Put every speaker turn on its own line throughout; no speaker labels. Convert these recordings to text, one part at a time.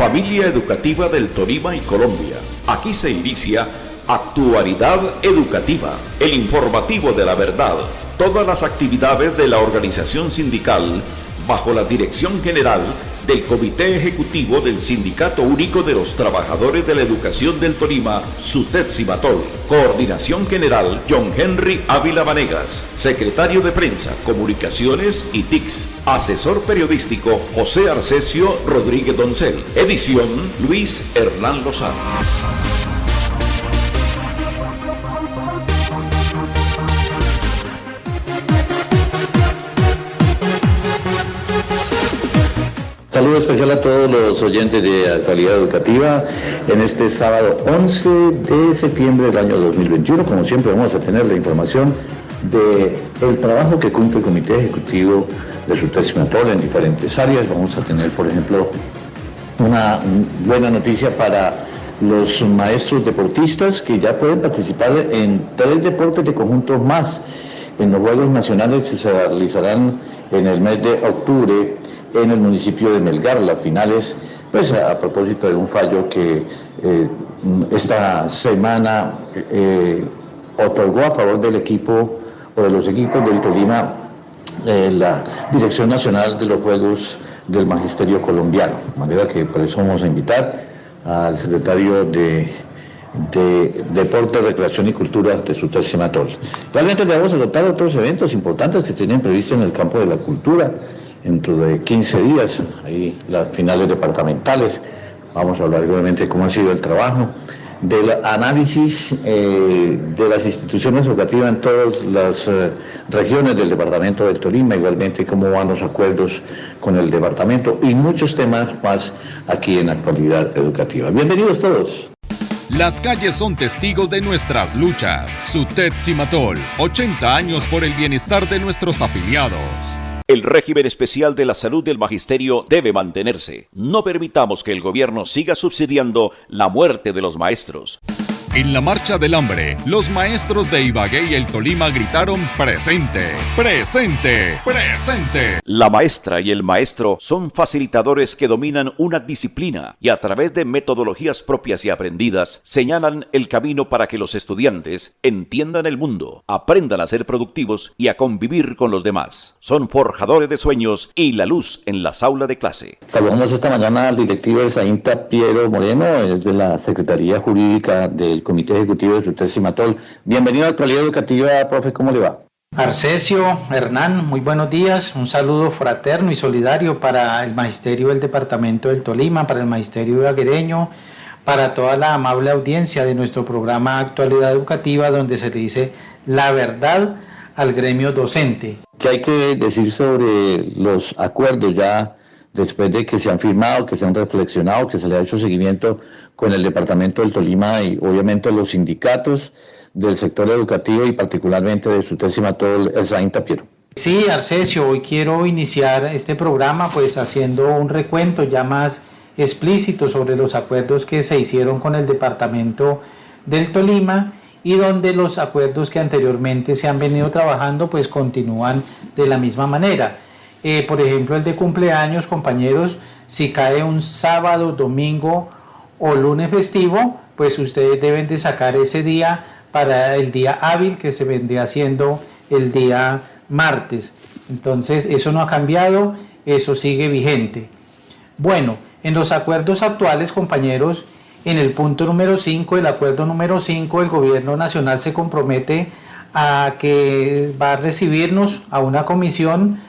Familia educativa del Tolima y Colombia. Aquí se inicia Actualidad Educativa, el informativo de la verdad. Todas las actividades de la organización sindical bajo la dirección general del Comité Ejecutivo del Sindicato Único de los Trabajadores de la Educación del Tolima, SUTED-CIMATOL. Coordinación General, John Henry Ávila Vanegas. Secretario de Prensa, Comunicaciones y TICS. Asesor periodístico, José Arcesio Rodríguez Doncel. Edición, Luis Hernán Lozano.
Saludo especial a todos los oyentes de Actualidad Educativa en este sábado 11 de septiembre del año 2021. Como siempre vamos a tener la información del trabajo que cumple el Comité Ejecutivo de SUTED-CIMATOL en diferentes áreas. Vamos a tener, por ejemplo, una buena noticia para los maestros deportistas que ya pueden participar en 3 deportes de conjunto más en los Juegos Nacionales que se realizarán en el mes de octubre en el municipio de Melgar. Las finales, pues a propósito de un fallo que esta semana otorgó a favor del equipo o de los equipos del Tolima la Dirección Nacional de los Juegos del Magisterio Colombiano. De manera que por eso vamos a invitar al secretario de Deporte, Recreación y Cultura de SUTED-CIMATOL. Realmente le vamos a contar otros eventos importantes que tienen previstos en el campo de la cultura. Dentro de 15 días, ahí las finales departamentales. Vamos a hablar brevemente de cómo ha sido el trabajo, del análisis de las instituciones educativas en todas las regiones del departamento del Tolima, igualmente cómo van los acuerdos con el departamento y muchos temas más aquí en Actualidad Educativa. Bienvenidos todos.
Las calles son testigos de nuestras luchas. SUTED-CIMATOL, 80 años por el bienestar de nuestros afiliados.
El régimen especial de la salud del magisterio debe mantenerse. No permitamos que el gobierno siga subsidiando la muerte de los maestros.
En la marcha del hambre, los maestros de Ibagué y el Tolima gritaron ¡presente! ¡Presente! ¡Presente!
La maestra y el maestro son facilitadores que dominan una disciplina y a través de metodologías propias y aprendidas señalan el camino para que los estudiantes entiendan el mundo, aprendan a ser productivos y a convivir con los demás. Son forjadores de sueños y la luz en las aulas de clase.
Saludamos esta mañana al directivo de SAINTA, Piero Moreno, es de la Secretaría Jurídica del Comité Ejecutivo de SUTED-CIMATOL. Bienvenido a Actualidad Educativa, profe, ¿cómo le va?
Arcesio, Hernán, muy buenos días. Un saludo fraterno y solidario para el magisterio del departamento del Tolima, para el magisterio ibaguereño, para toda la amable audiencia de nuestro programa Actualidad Educativa, donde se le dice la verdad al gremio docente.
¿Qué hay que decir sobre los acuerdos ya después de que se han firmado, que se han reflexionado, que se le ha hecho seguimiento con el departamento del Tolima y obviamente los sindicatos del sector educativo y particularmente de SUTED-CIMATOL, el SAINTA, Piero?
Sí, Arcesio, hoy quiero iniciar este programa pues haciendo un recuento ya más explícito sobre los acuerdos que se hicieron con el departamento del Tolima y donde los acuerdos que anteriormente se han venido trabajando pues continúan de la misma manera. Por ejemplo, el de cumpleaños, compañeros, si cae un sábado, domingo o lunes festivo, pues ustedes deben de sacar ese día para el día hábil que se vendría haciendo el día martes. Entonces, eso no ha cambiado, eso sigue vigente. Bueno, en los acuerdos actuales, compañeros, en el punto número 5, el acuerdo número 5, el gobierno nacional se compromete a que va a recibirnos a una comisión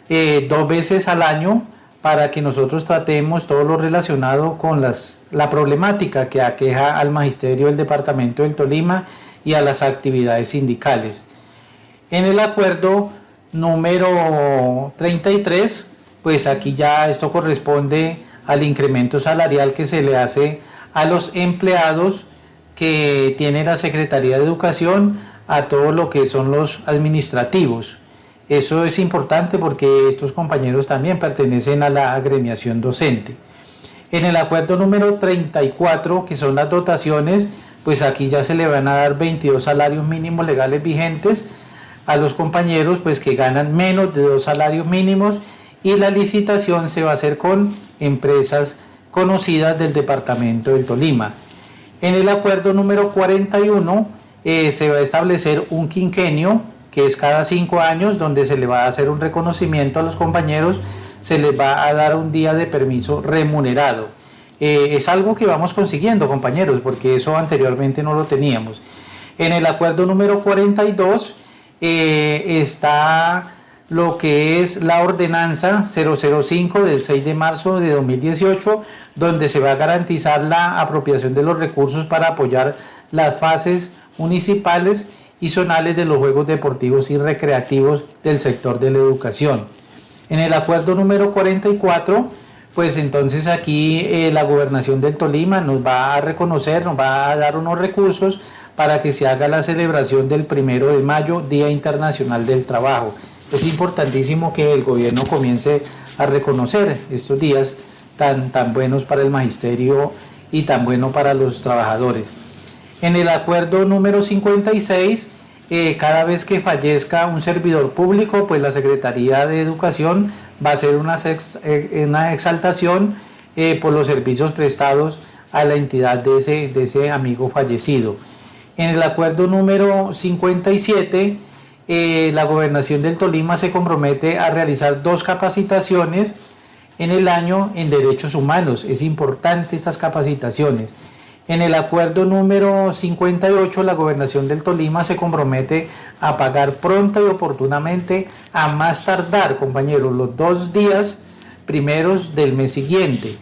2 veces al año para que nosotros tratemos todo lo relacionado con la problemática que aqueja al magisterio del departamento del Tolima y a las actividades sindicales. En el acuerdo número 33, pues aquí ya esto corresponde al incremento salarial que se le hace a los empleados que tiene la Secretaría de Educación, a todo lo que son los administrativos. Eso es importante porque estos compañeros también pertenecen a la agremiación docente. En el acuerdo número 34, que son las dotaciones, pues aquí ya se le van a dar 22 salarios mínimos legales vigentes a los compañeros pues que ganan menos de 2 salarios mínimos y la licitación se va a hacer con empresas conocidas del departamento del Tolima. En el acuerdo número 41 se va a establecer un quinquenio, que es cada 5 años, donde se le va a hacer un reconocimiento a los compañeros, se les va a dar un día de permiso remunerado. Es algo que vamos consiguiendo, compañeros, porque eso anteriormente no lo teníamos. En el acuerdo número 42 está lo que es la ordenanza 005 del 6 de marzo de 2018, donde se va a garantizar la apropiación de los recursos para apoyar las fases municipales y zonales de los juegos deportivos y recreativos del sector de la educación. En el acuerdo número 44, pues entonces aquí la Gobernación del Tolima nos va a reconocer, nos va a dar unos recursos para que se haga la celebración del 1 de mayo, Día Internacional del Trabajo. Es importantísimo que el gobierno comience a reconocer estos días tan buenos para el magisterio y tan buenos para los trabajadores. En el acuerdo número 56, cada vez que fallezca un servidor público, pues la Secretaría de Educación va a hacer una exaltación por los servicios prestados a la entidad de ese amigo fallecido. En el acuerdo número 57, la Gobernación del Tolima se compromete a realizar 2 capacitaciones en el año en derechos humanos. Es importante estas capacitaciones. En el acuerdo número 58, la Gobernación del Tolima se compromete a pagar pronta y oportunamente, a más tardar, compañeros, los 2 días primeros del mes siguiente,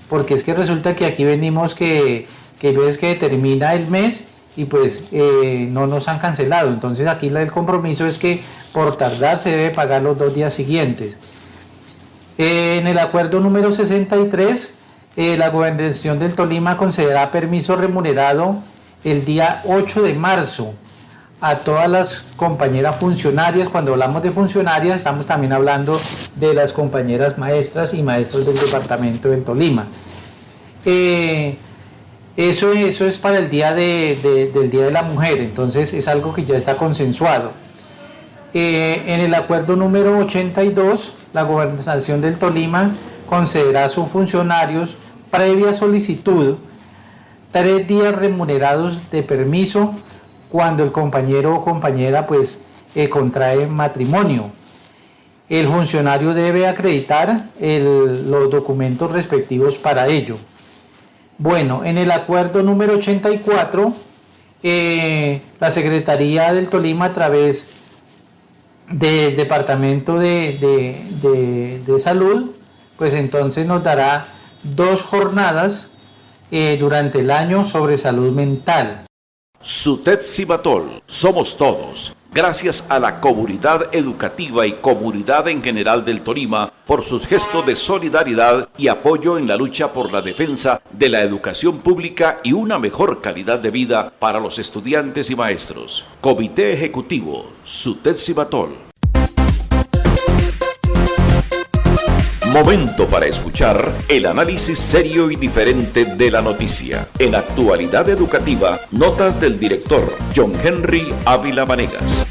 porque es que resulta que aquí venimos que ves que termina el mes y pues no nos han cancelado. Entonces aquí el compromiso es que por tardar se debe pagar los 2 días siguientes. En el acuerdo número 63, la Gobernación del Tolima concederá permiso remunerado el día 8 de marzo a todas las compañeras funcionarias. Cuando hablamos de funcionarias estamos también hablando de las compañeras maestras y maestros del departamento del Tolima. Eso es para el día del Día de la Mujer, entonces es algo que ya está consensuado. En el acuerdo número 82, la Gobernación del Tolima concederá a sus funcionarios, previa solicitud, 3 días remunerados de permiso cuando el compañero o compañera pues contrae matrimonio. El funcionario debe acreditar los documentos respectivos para ello. Bueno, en el acuerdo número 84, la Secretaría del Tolima, a través del Departamento de Salud, pues entonces nos dará 2 jornadas durante el año sobre salud mental.
SUTED Cibatol, somos todos. Gracias a la comunidad educativa y comunidad en general del Tolima por sus gestos de solidaridad y apoyo en la lucha por la defensa de la educación pública y una mejor calidad de vida para los estudiantes y maestros. Comité Ejecutivo, SUTED Cibatol. Momento para escuchar el análisis serio y diferente de la noticia. En Actualidad Educativa, notas del director John Henry Ávila Vanegas.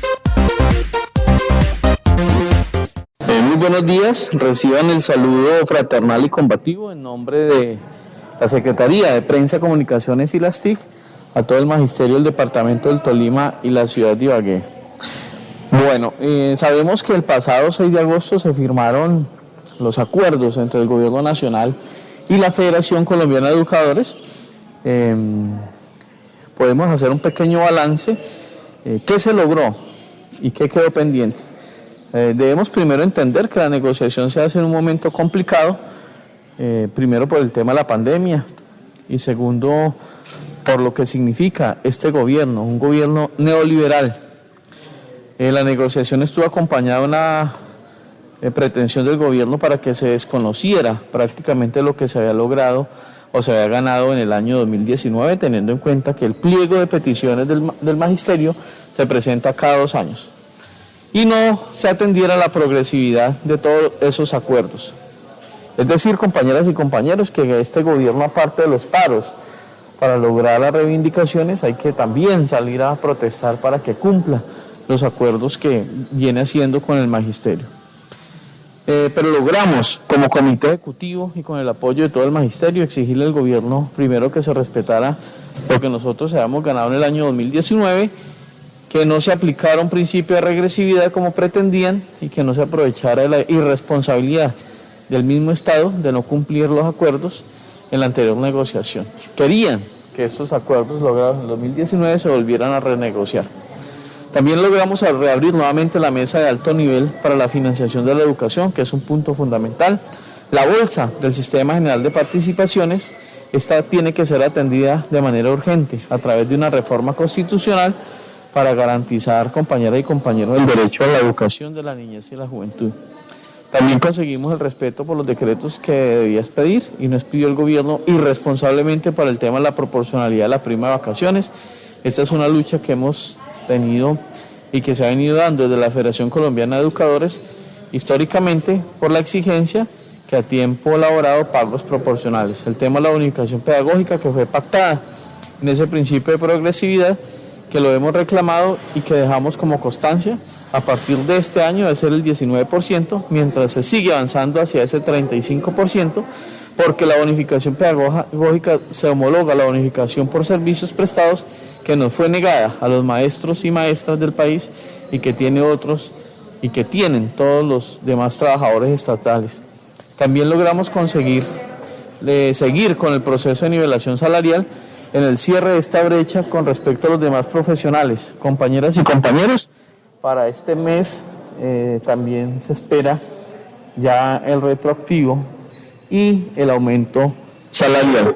Muy buenos días, reciban el saludo fraternal y combativo en nombre de la Secretaría de Prensa, Comunicaciones y las TIC, a todo el magisterio del departamento del Tolima y la ciudad de Ibagué. Bueno, sabemos que el pasado 6 de agosto se firmaron los acuerdos entre el Gobierno Nacional y la Federación Colombiana de Educadores. Podemos hacer un pequeño balance. ¿Qué se logró y qué quedó pendiente? Debemos primero entender que la negociación se hace en un momento complicado, primero por el tema de la pandemia y segundo por lo que significa este gobierno, un gobierno neoliberal. La negociación estuvo acompañada de una pretensión del gobierno para que se desconociera prácticamente lo que se había logrado o se había ganado en el año 2019, teniendo en cuenta que el pliego de peticiones del magisterio se presenta cada 2 años y no se atendiera la progresividad de todos esos acuerdos. Es decir, compañeras y compañeros, que este gobierno, aparte de los paros para lograr las reivindicaciones, hay que también salir a protestar para que cumpla los acuerdos que viene haciendo con el magisterio. pero logramos como comité ejecutivo y con el apoyo de todo el magisterio exigirle al gobierno primero que se respetara lo que nosotros habíamos ganado en el año 2019, que no se aplicara un principio de regresividad como pretendían y que no se aprovechara la irresponsabilidad del mismo Estado de no cumplir los acuerdos en la anterior negociación. Querían que estos acuerdos logrados en 2019 se volvieran a renegociar. También logramos reabrir nuevamente la mesa de alto nivel para la financiación de la educación, que es un punto fundamental. La bolsa del Sistema General de Participaciones, esta tiene que ser atendida de manera urgente a través de una reforma constitucional para garantizar, compañeras y compañeros, el derecho a la educación de la niñez y la juventud. También conseguimos el respeto por los decretos que debías pedir y nos pidió el gobierno irresponsablemente para el tema de la proporcionalidad de la prima de vacaciones. Esta es una lucha que hemos tenido y que se ha venido dando desde la Federación Colombiana de Educadores históricamente por la exigencia que a tiempo elaborado pagos proporcionales. El tema de la unificación pedagógica que fue pactada en ese principio de progresividad que lo hemos reclamado y que dejamos como constancia a partir de este año de ser el 19%, mientras se sigue avanzando hacia ese 35%, porque la bonificación pedagógica se homologa a la bonificación por servicios prestados que nos fue negada a los maestros y maestras del país y que tiene otros y que tienen todos los demás trabajadores estatales. También logramos conseguir seguir con el proceso de nivelación salarial en el cierre de esta brecha con respecto a los demás profesionales. Compañeras y compañeros, para este mes también se espera ya el retroactivo y el aumento salarial.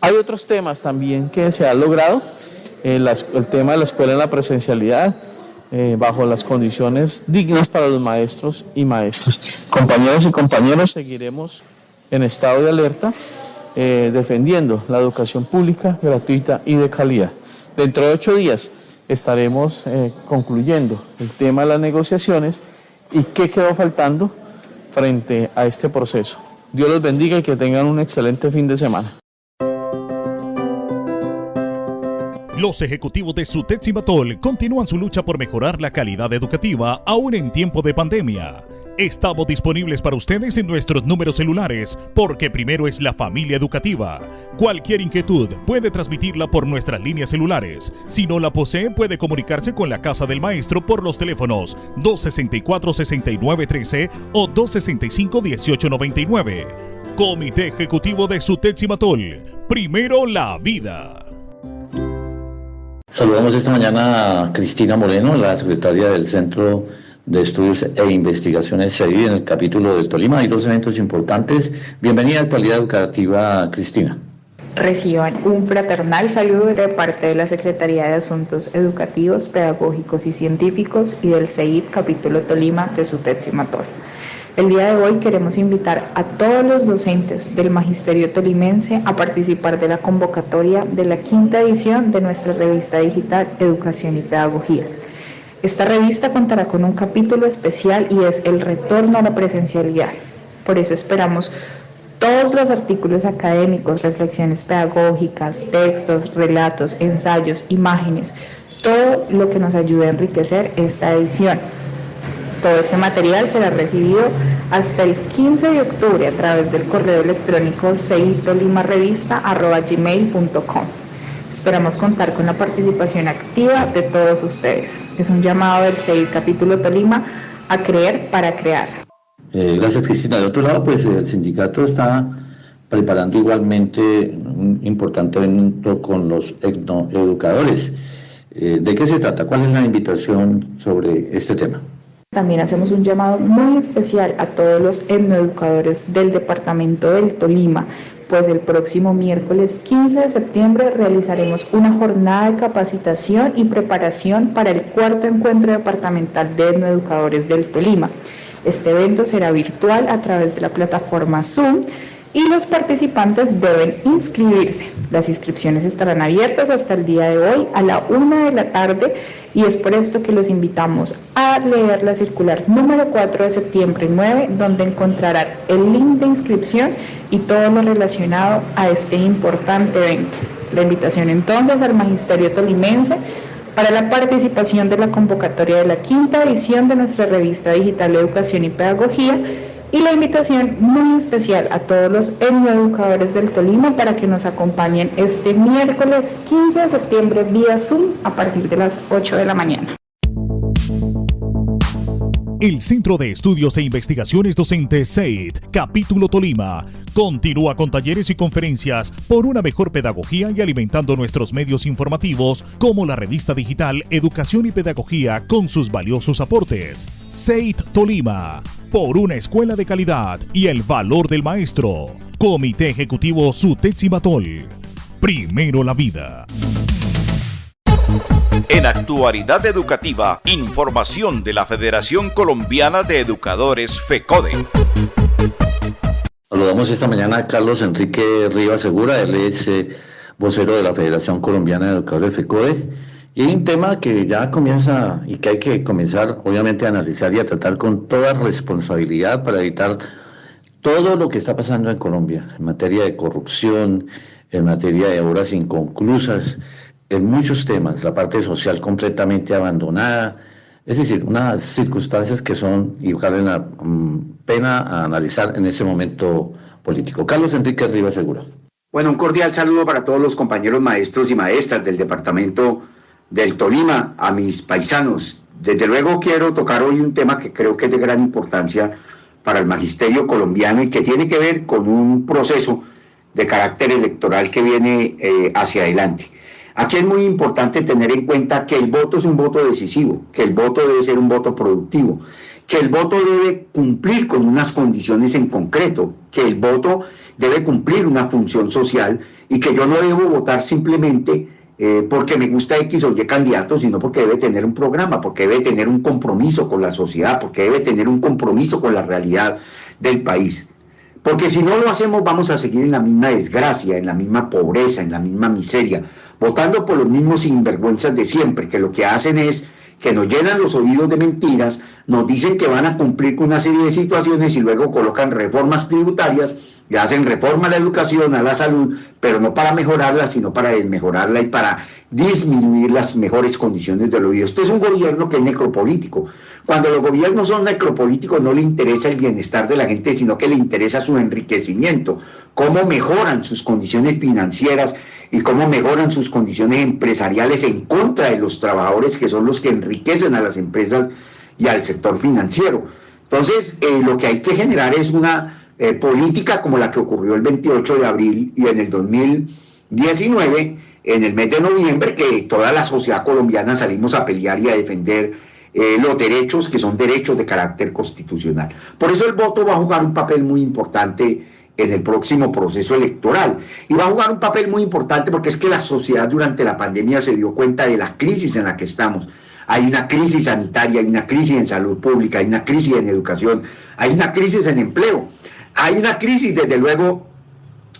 Hay otros temas también que se han logrado, el tema de la escuela en la presencialidad, bajo las condiciones dignas para los maestros y maestras. Compañeros y compañeros, seguiremos en estado de alerta, defendiendo la educación pública, gratuita y de calidad. Dentro de 8 días estaremos concluyendo el tema de las negociaciones y qué quedó faltando frente a este proceso. Dios los bendiga y que tengan un excelente fin de semana.
Los ejecutivos de SUTEP Cimatol continúan su lucha por mejorar la calidad educativa aún en tiempo de pandemia. Estamos disponibles para ustedes en nuestros números celulares, porque primero es la familia educativa. Cualquier inquietud puede transmitirla por nuestras líneas celulares. Si no la posee, puede comunicarse con la Casa del Maestro por los teléfonos 264-6913 o 265-1899. Comité Ejecutivo de SUTEP Cimatol. Primero la vida.
Saludamos esta mañana a Cristina Moreno, la secretaria del Centro de Estudios e Investigaciones CEDI en el capítulo del Tolima. Hay 2 eventos importantes. Bienvenida a Actualidad Educativa, Cristina.
Reciban un fraternal saludo de parte de la Secretaría de Asuntos Educativos, Pedagógicos y Científicos y del CEIP capítulo Tolima de SUTEP Cimatol. El día de hoy queremos invitar a todos los docentes del Magisterio Tolimense a participar de la convocatoria de la 5ª edición de nuestra revista digital Educación y Pedagogía. Esta revista contará con un capítulo especial y es el retorno a la presencialidad. Por eso esperamos todos los artículos académicos, reflexiones pedagógicas, textos, relatos, ensayos, imágenes, todo lo que nos ayude a enriquecer esta edición. Todo este material será recibido hasta el 15 de octubre a través del correo electrónico ceitolimarevista@gmail.com. Esperamos contar con la participación activa de todos ustedes. Es un llamado del CEIP capítulo Tolima a creer para crear.
Gracias, Cristina. De otro lado, pues el sindicato está preparando igualmente un importante evento con los etnoeducadores. ¿De qué se trata? ¿Cuál es la invitación sobre este tema?
También hacemos un llamado muy especial a todos los etnoeducadores del departamento del Tolima, pues el próximo miércoles 15 de septiembre realizaremos una jornada de capacitación y preparación para el 4º encuentro departamental de etnoeducadores del Tolima. Este evento será virtual a través de la plataforma Zoom y los participantes deben inscribirse. Las inscripciones estarán abiertas hasta el día de hoy a la 1 de la tarde y es por esto que los invitamos a leer la circular número 4 de septiembre 9, donde encontrarán el link de inscripción y todo lo relacionado a este importante evento. La invitación entonces al Magisterio Tolimense para la participación de la convocatoria de la 5ª edición de nuestra revista digital Educación y Pedagogía, y la invitación muy especial a todos los etnoeducadores del Tolima para que nos acompañen este miércoles 15 de septiembre vía Zoom a partir de las 8 de la mañana.
El Centro de Estudios e Investigaciones Docentes CEID, Capítulo Tolima, continúa con talleres y conferencias por una mejor pedagogía y alimentando nuestros medios informativos como la revista digital Educación y Pedagogía con sus valiosos aportes. CEID Tolima, por una escuela de calidad y el valor del maestro. Comité Ejecutivo Sutetzimatol. Primero la vida.
En Actualidad Educativa, información de la Federación Colombiana de Educadores FECODE.
Saludamos esta mañana a Carlos Enrique Rivas Segura, él es vocero de la Federación Colombiana de Educadores FECODE, y hay un tema que ya comienza y que hay que comenzar obviamente a analizar y a tratar con toda responsabilidad para evitar todo lo que está pasando en Colombia, en materia de corrupción, en materia de obras inconclusas, en muchos temas, la parte social completamente abandonada, es decir, unas circunstancias que son y valen la pena analizar en ese momento político. Carlos Enrique Rivas Segura.
Bueno, un cordial saludo para todos los compañeros maestros y maestras del departamento del Tolima, a mis paisanos. Desde luego quiero tocar hoy un tema que creo que es de gran importancia para el magisterio colombiano y que tiene que ver con un proceso de carácter electoral que viene hacia adelante. Aquí es muy importante tener en cuenta que el voto es un voto decisivo, que el voto debe ser un voto productivo, que el voto debe cumplir con unas condiciones en concreto, que el voto debe cumplir una función social y que yo no debo votar simplemente porque me gusta X o Y candidato, sino porque debe tener un programa, porque debe tener un compromiso con la sociedad, porque debe tener un compromiso con la realidad del país. Porque si no lo hacemos vamos a seguir en la misma desgracia, en la misma pobreza, en la misma miseria, votando por los mismos sinvergüenzas de siempre, que lo que hacen es que nos llenan los oídos de mentiras, nos dicen que van a cumplir con una serie de situaciones y luego colocan reformas tributarias y hacen reforma a la educación, a la salud, pero no para mejorarla, sino para desmejorarla y para disminuir las mejores condiciones de la vida. Este es un gobierno que es necropolítico. Cuando los gobiernos son necropolíticos no le interesa el bienestar de la gente, sino que le interesa su enriquecimiento, cómo mejoran sus condiciones financieras y cómo mejoran sus condiciones empresariales en contra de los trabajadores, que son los que enriquecen a las empresas y al sector financiero. Entonces, lo que hay que generar es una política como la que ocurrió el 28 de abril y en el 2019, en el mes de noviembre, que toda la sociedad colombiana salimos a pelear y a defender los derechos que son derechos de carácter constitucional. Por eso el voto va a jugar un papel muy importante en el próximo proceso electoral, y va a jugar un papel muy importante porque es que la sociedad durante la pandemia se dio cuenta de la crisis en la que estamos. Hay una crisis sanitaria, hay una crisis en salud pública, hay una crisis en educación, hay una crisis en empleo, hay una crisis desde luego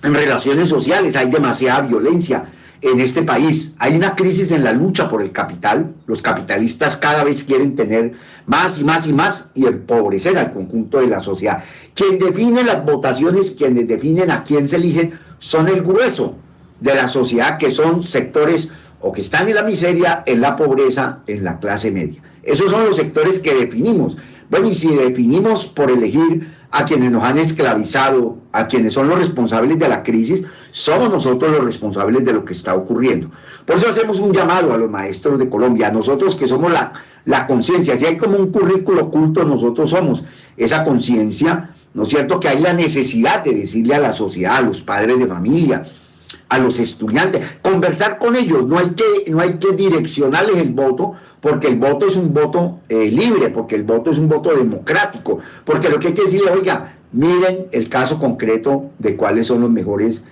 en relaciones sociales, hay demasiada violencia en este país, hay una crisis en la lucha por el capital, los capitalistas cada vez quieren tener más y más y más y empobrecer al conjunto de la sociedad. Quien define las votaciones, quienes definen a quién se eligen, son el grueso de la sociedad, que son sectores o que están en la miseria, en la pobreza, en la clase media. Esos son los sectores que definimos. Bueno, y si definimos por elegir a quienes nos han esclavizado, a quienes son los responsables de la crisis, somos nosotros los responsables de lo que está ocurriendo. Por eso hacemos un llamado a los maestros de Colombia, a nosotros que somos la conciencia. Si hay como un currículo oculto, nosotros somos esa conciencia, ¿no es cierto? Que hay la necesidad de decirle a la sociedad, a los padres de familia, a los estudiantes, conversar con ellos, no hay que direccionarles el voto, porque el voto es un voto libre, porque el voto es un voto democrático, porque lo que hay que decirle, oiga, miren el caso concreto de cuáles son los mejores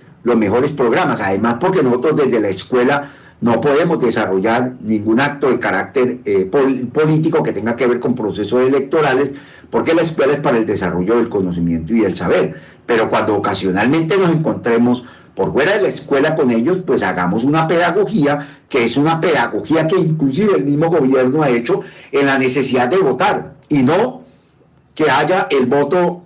programas, además porque nosotros desde la escuela no podemos desarrollar ningún acto de carácter político que tenga que ver con procesos electorales, porque la escuela es para el desarrollo del conocimiento y del saber, pero cuando ocasionalmente nos encontremos por fuera de la escuela con ellos, pues hagamos una pedagogía, que es una pedagogía que inclusive el mismo gobierno ha hecho en la necesidad de votar, y no que haya el voto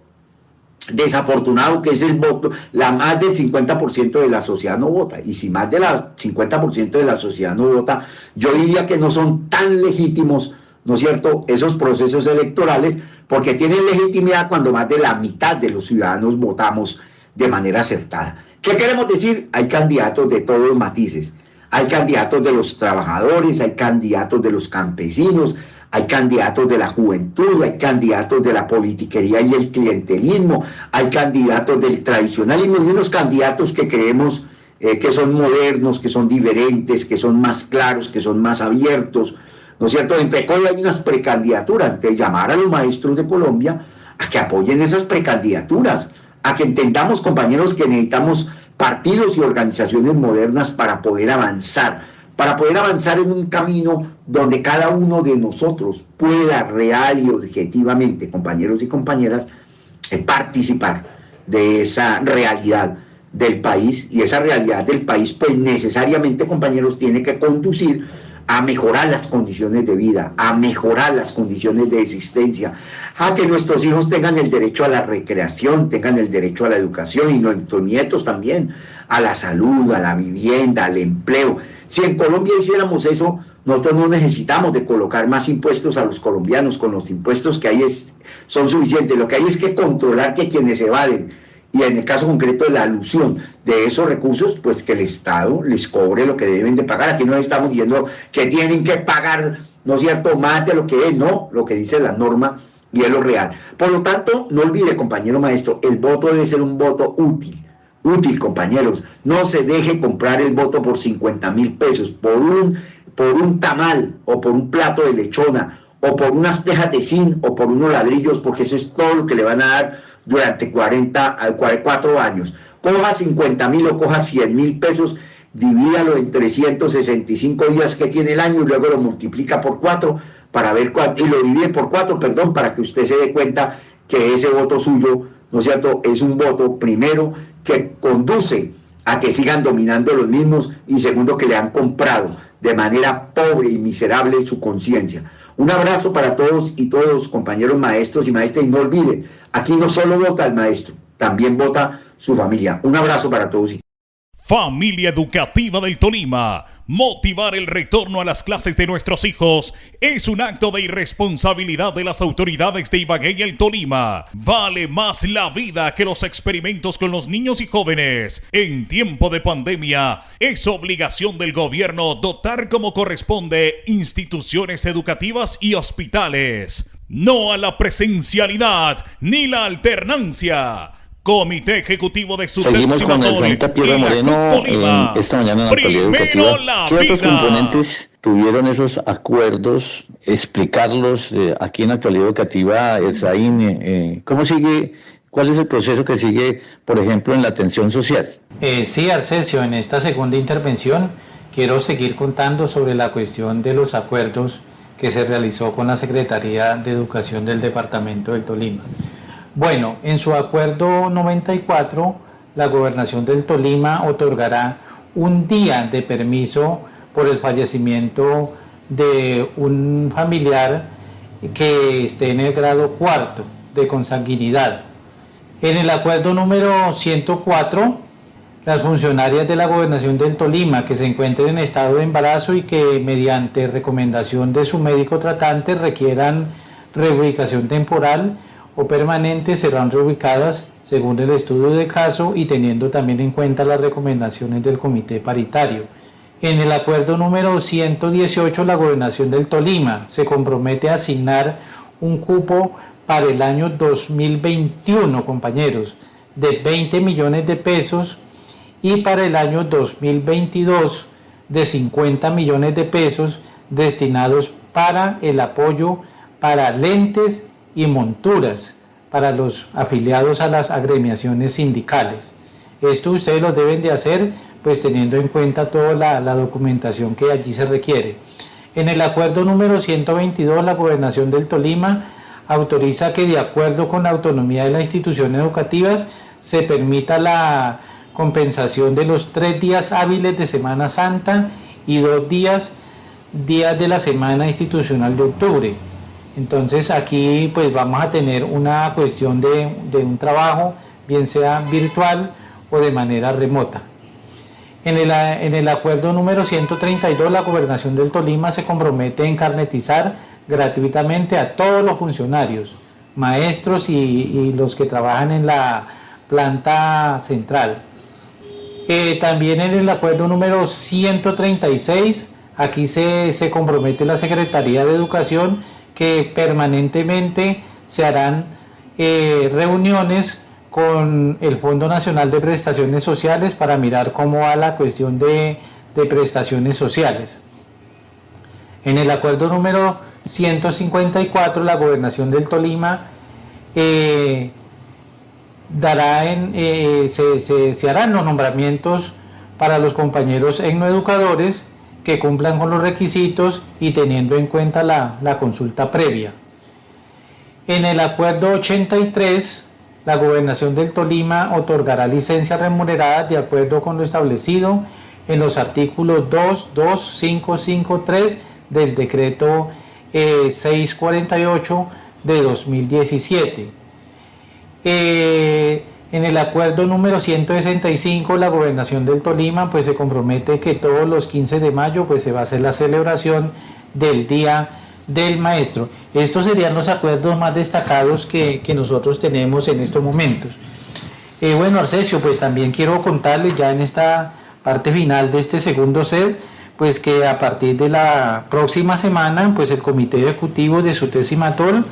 desafortunado que es el voto, más del 50% de la sociedad no vota, y si más del 50% de la sociedad no vota, yo diría que no son tan legítimos, ¿no es cierto?, esos procesos electorales, porque tienen legitimidad cuando más de la mitad de los ciudadanos votamos de manera acertada. ¿Qué queremos decir? Hay candidatos de todos los matices, hay candidatos de los trabajadores, hay candidatos de los campesinos, hay candidatos de la juventud, hay candidatos de la politiquería y el clientelismo, hay candidatos del tradicionalismo y unos candidatos que creemos que son modernos, que son diferentes, que son más claros, que son más abiertos, ¿no es cierto? Entre CODE hay unas precandidaturas, de llamar a los maestros de Colombia a que apoyen esas precandidaturas, a que entendamos, compañeros, que necesitamos partidos y organizaciones modernas para poder avanzar en un camino donde cada uno de nosotros pueda real y objetivamente, compañeros y compañeras, participar de esa realidad del país, y esa realidad del país pues necesariamente, compañeros, tiene que conducir a mejorar las condiciones de vida, a mejorar las condiciones de existencia, a que nuestros hijos tengan el derecho a la recreación, tengan el derecho a la educación, y nuestros nietos también, a la salud, a la vivienda, al empleo. Si en Colombia hiciéramos eso, nosotros no necesitamos de colocar más impuestos a los colombianos. Con los impuestos que hay son suficientes. Lo que hay es que controlar que quienes evaden, y en el caso concreto de la alusión de esos recursos, pues que el Estado les cobre lo que deben de pagar. Aquí no estamos diciendo que tienen que pagar, ¿no es cierto?, más de lo que es, no, lo que dice la norma y es lo real. Por lo tanto, no olvide, compañero maestro, el voto debe ser un voto útil, compañeros. No se deje comprar el voto por 50.000 pesos, por un tamal, o por un plato de lechona, o por unas tejas de zinc, o por unos ladrillos, porque eso es todo lo que le van a dar durante 4 años. Coja 50.000 o coja 100.000 pesos, divídalo en 365 días que tiene el año y luego lo multiplica por 4 para ver cuánto, y lo divide por 4, perdón, para que usted se dé cuenta que ese voto suyo, ¿no es cierto?, es un voto, primero, que conduce a que sigan dominando los mismos, y segundo, que le han comprado de manera pobre y miserable su conciencia. Un abrazo para todos y todos, compañeros maestros y maestras, y no olviden, aquí no solo vota el maestro, también vota su familia. Un abrazo para todos.
Familia Educativa del Tolima. Motivar el retorno a las clases de nuestros hijos es un acto de irresponsabilidad de las autoridades de Ibagué y el Tolima. Vale más la vida que los experimentos con los niños y jóvenes. En tiempo de pandemia, es obligación del gobierno dotar como corresponde instituciones educativas y hospitales. No a la presencialidad ni la alternancia. Comité Ejecutivo de su
Seguimos con el señor Piedra Moreno esta mañana en la Actualidad Educativa. ¿Qué otros componentes tuvieron esos acuerdos? Explicarlos aquí en la Actualidad Educativa, Erzaín. ¿Cómo sigue? ¿Cuál es el proceso que sigue, por ejemplo, en la atención social?
Sí, Arcesio, en esta segunda intervención quiero seguir contando sobre la cuestión de los acuerdos que se realizó con la Secretaría de Educación del Departamento del Tolima. Bueno, en su acuerdo 94, la Gobernación del Tolima otorgará un día de permiso por el fallecimiento de un familiar que esté en el grado 4 de consanguinidad. En el acuerdo número 104, las funcionarias de la Gobernación del Tolima que se encuentren en estado de embarazo y que mediante recomendación de su médico tratante requieran reubicación temporal o permanentes serán reubicadas según el estudio de caso y teniendo también en cuenta las recomendaciones del comité paritario. En el acuerdo número 118, la Gobernación del Tolima se compromete a asignar un cupo para el año 2021, compañeros, de 20 millones de pesos, y para el año 2022 de 50 millones de pesos destinados para el apoyo para lentes y monturas para los afiliados a las agremiaciones sindicales. Esto ustedes lo deben de hacer pues teniendo en cuenta toda la documentación que allí se requiere. En el acuerdo número 122, la Gobernación del Tolima autoriza que de acuerdo con la autonomía de las instituciones educativas se permita la compensación de los 3 días hábiles de Semana Santa y 2 días de la Semana Institucional de Octubre. Entonces aquí pues vamos a tener una cuestión de un trabajo, bien sea virtual o de manera remota. En el acuerdo número 132, la Gobernación del Tolima se compromete a encarnetizar gratuitamente a todos los funcionarios, maestros y los que trabajan en la planta central. También en el acuerdo número 136, aquí se compromete la Secretaría de Educación que permanentemente se harán reuniones con el Fondo Nacional de Prestaciones Sociales para mirar cómo va la cuestión de prestaciones sociales. En el acuerdo número 154, la Gobernación del Tolima se harán los nombramientos para los compañeros etnoeducadores que cumplan con los requisitos y teniendo en cuenta la consulta previa. En el acuerdo 83, la Gobernación del Tolima otorgará licencias remuneradas de acuerdo con lo establecido en los artículos 2, 2, 5, 5, 3 del decreto 648 de 2017. En el acuerdo número 165, la Gobernación del Tolima pues se compromete que todos los 15 de mayo pues se va a hacer la celebración del Día del Maestro. Estos serían los acuerdos más destacados que nosotros tenemos en estos momentos. Bueno, Arcesio, pues también quiero contarles ya en esta parte final de este segundo set, pues que a partir de la próxima semana, pues el Comité Ejecutivo de SUTEP Cimatol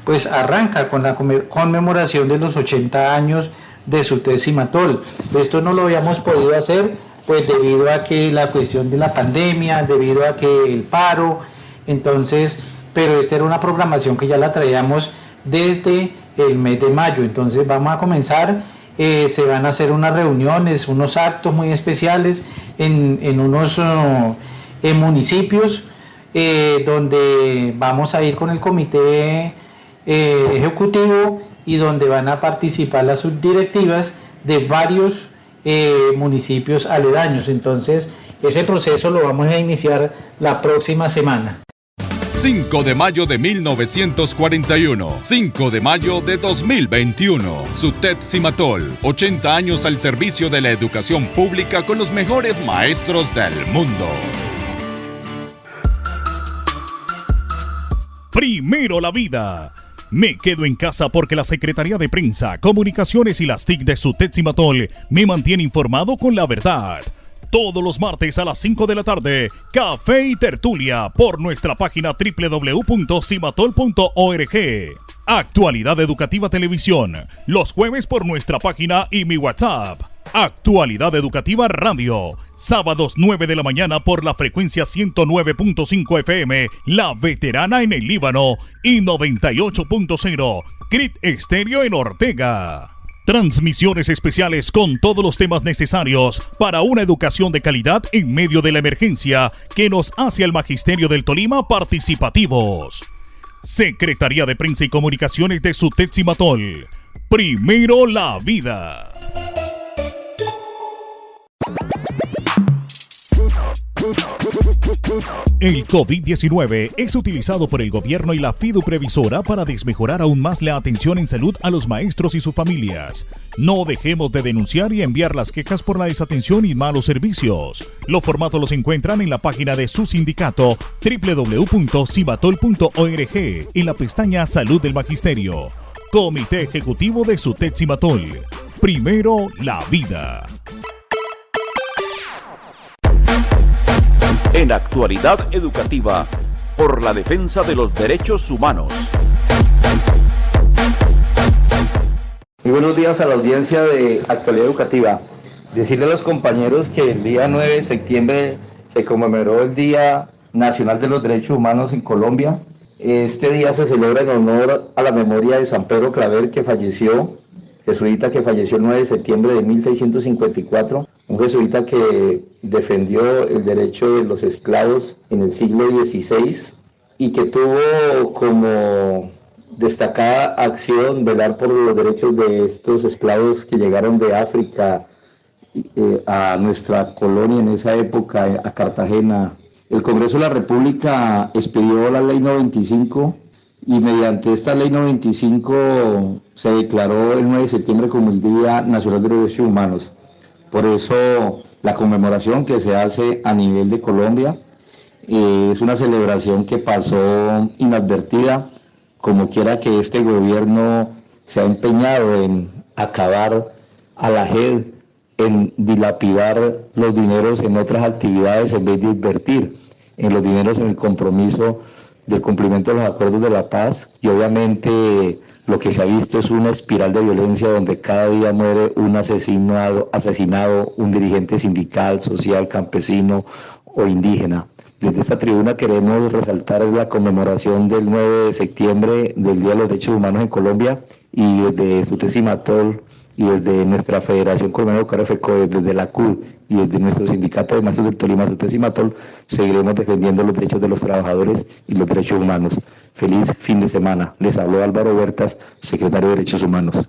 pues arranca con la conmemoración de los 80 años de SUTEP Cimatol. Esto no lo habíamos podido hacer pues debido a que la cuestión de la pandemia, debido a que el paro, entonces, pero esta era una programación que ya la traíamos desde el mes de mayo. Entonces vamos a comenzar, se van a hacer unas reuniones, unos actos muy especiales en unos municipios donde vamos a ir con el comité ejecutivo y donde van a participar las subdirectivas de varios municipios aledaños. Entonces ese proceso lo vamos a iniciar la próxima semana.
5 de mayo de 1941, 5 de mayo de 2021. SUTEP Cimatol, 80 años al servicio de la educación pública con los mejores maestros del mundo.
Primero la vida. Me quedo en casa porque la Secretaría de Prensa, Comunicaciones y las TIC de SUTEP Cimatol me mantiene informado con la verdad. Todos los martes a las 5 de la tarde, Café y Tertulia por nuestra página www.cimatol.org. Actualidad Educativa Televisión, los jueves por nuestra página y mi WhatsApp. Actualidad Educativa Radio, sábados 9 de la mañana por la frecuencia 109.5 FM, La Veterana en el Líbano y 98.0, CRIT Estéreo en Ortega. Transmisiones especiales con todos los temas necesarios para una educación de calidad en medio de la emergencia que nos hace al Magisterio del Tolima participativos. Secretaría de Prensa y Comunicaciones de SUTEP Cimatol. Primero la vida. El COVID-19 es utilizado por el gobierno y la Fiduprevisora para desmejorar aún más la atención en salud a los maestros y sus familias. No dejemos de denunciar y enviar las quejas por la desatención y malos servicios. Los formatos los encuentran en la página de su sindicato www.cimatol.org en la pestaña Salud del Magisterio. Comité Ejecutivo de SUTEP Cimatol. Primero la vida.
En Actualidad Educativa, por la defensa de los derechos humanos.
Muy buenos días a la audiencia de Actualidad Educativa. Decirle a los compañeros que el día 9 de septiembre se conmemoró el Día Nacional de los Derechos Humanos en Colombia. Este día se celebra en honor a la memoria de San Pedro Claver, que falleció, jesuita que falleció el 9 de septiembre de 1654, un jesuita que defendió el derecho de los esclavos en el siglo XVI y que tuvo como destacada acción velar por los derechos de estos esclavos que llegaron de África a nuestra colonia en esa época, a Cartagena. El Congreso de la República expidió la Ley 95 y mediante esta ley 95 se declaró el 9 de septiembre como el Día Nacional de los Derechos Humanos. Por eso la conmemoración que se hace a nivel de Colombia es una celebración que pasó inadvertida, como quiera que este gobierno se ha empeñado en acabar a la JED, en dilapidar los dineros en otras actividades en vez de invertir en los dineros en el compromiso del cumplimiento de los acuerdos de la paz. Y obviamente lo que se ha visto es una espiral de violencia donde cada día muere un asesinado, un dirigente sindical, social, campesino o indígena. Desde esta tribuna queremos resaltar la conmemoración del 9 de septiembre del Día de los Derechos Humanos en Colombia, y desde Sutecimatol y desde nuestra Federación Colombiana de Educadores, desde la CUD y desde nuestro sindicato de maestros del Tolima, Sutecimatol, seguiremos defendiendo los derechos de los trabajadores y los derechos humanos. Feliz fin de semana. Les habló Álvaro Huertas, secretario de Derechos Humanos.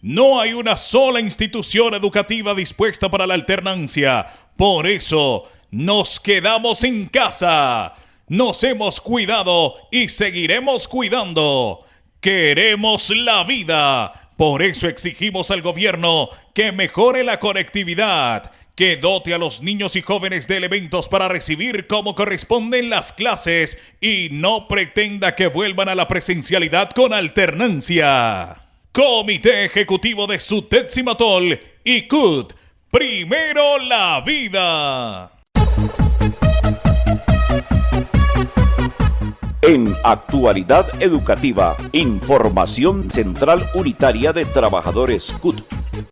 No hay una sola institución educativa dispuesta para la alternancia. Por eso nos quedamos en casa. Nos hemos cuidado y seguiremos cuidando. Queremos la vida. Por eso exigimos al gobierno que mejore la conectividad, que dote a los niños y jóvenes de elementos para recibir como corresponden las clases y no pretenda que vuelvan a la presencialidad con alternancia. Comité Ejecutivo de Sutecimatol y CUT. Primero la vida.
En Actualidad Educativa, Información Central Unitaria de Trabajadores CUT.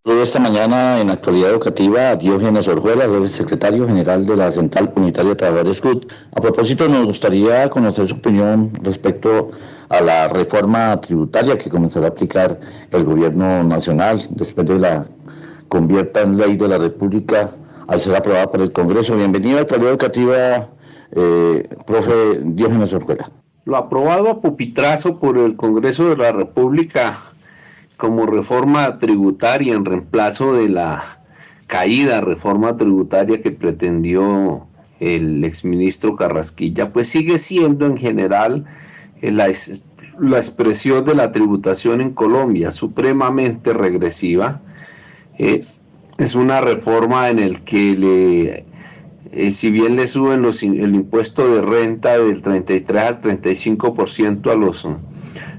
Esta mañana en Actualidad Educativa, Diógenes Orjuela, el secretario general de la Central Unitaria de Trabajadores CUT. A propósito, nos gustaría conocer su opinión respecto a la reforma tributaria que comenzará a aplicar el gobierno nacional después de la convierta en ley de la República al ser aprobada por el Congreso. Bienvenido a Actualidad Educativa, profe Diógenes Orjuela.
Lo aprobado a pupitrazo por el Congreso de la República como reforma tributaria en reemplazo de la caída reforma tributaria que pretendió el exministro Carrasquilla, pues sigue siendo en general la expresión de la tributación en Colombia supremamente regresiva. Es una reforma en el que si bien le suben el impuesto de renta del 33 al 35%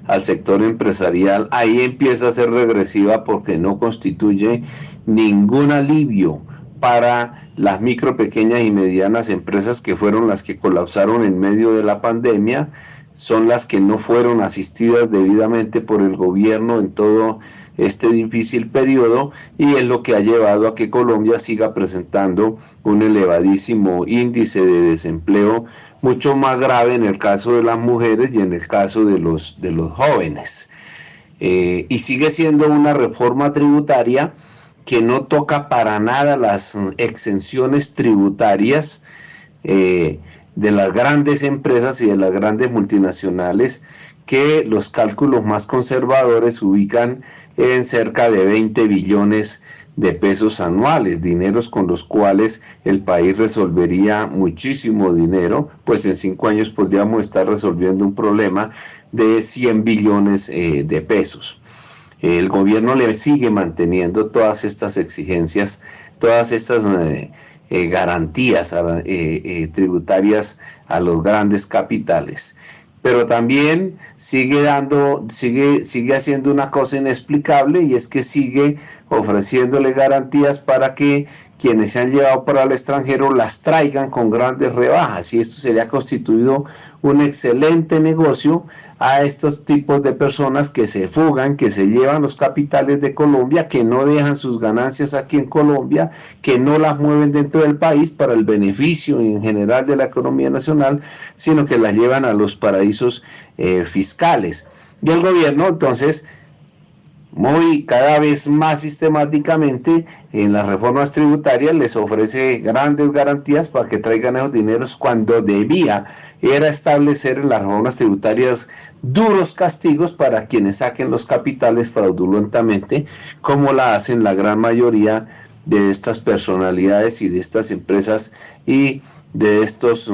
al sector empresarial, ahí empieza a ser regresiva porque no constituye ningún alivio para las micro, pequeñas y medianas empresas que fueron las que colapsaron en medio de la pandemia, son las que no fueron asistidas debidamente por el gobierno en todo este difícil periodo, y es lo que ha llevado a que Colombia siga presentando un elevadísimo índice de desempleo, mucho más grave en el caso de las mujeres y en el caso de los jóvenes. Y sigue siendo una reforma tributaria que no toca para nada las exenciones tributarias de las grandes empresas y de las grandes multinacionales, que los cálculos más conservadores ubican en cerca de 20 billones de pesos anuales, dineros con los cuales el país resolvería muchísimo dinero, pues en 5 años podríamos estar resolviendo un problema de 100 billones de pesos. El gobierno le sigue manteniendo todas estas exigencias, todas estas garantías tributarias a los grandes capitales. Pero también sigue haciendo una cosa inexplicable, y es que sigue ofreciéndole garantías para que quienes se han llevado para el extranjero las traigan con grandes rebajas, y esto sería constituido un excelente negocio a estos tipos de personas que se fugan, que se llevan los capitales de Colombia, que no dejan sus ganancias aquí en Colombia, que no las mueven dentro del país para el beneficio en general de la economía nacional, sino que las llevan a los paraísos fiscales. Y el gobierno entonces cada vez más sistemáticamente en las reformas tributarias les ofrece grandes garantías para que traigan esos dineros, cuando debía era establecer en las reformas tributarias duros castigos para quienes saquen los capitales fraudulentamente, como la hacen la gran mayoría de estas personalidades y de estas empresas y de estos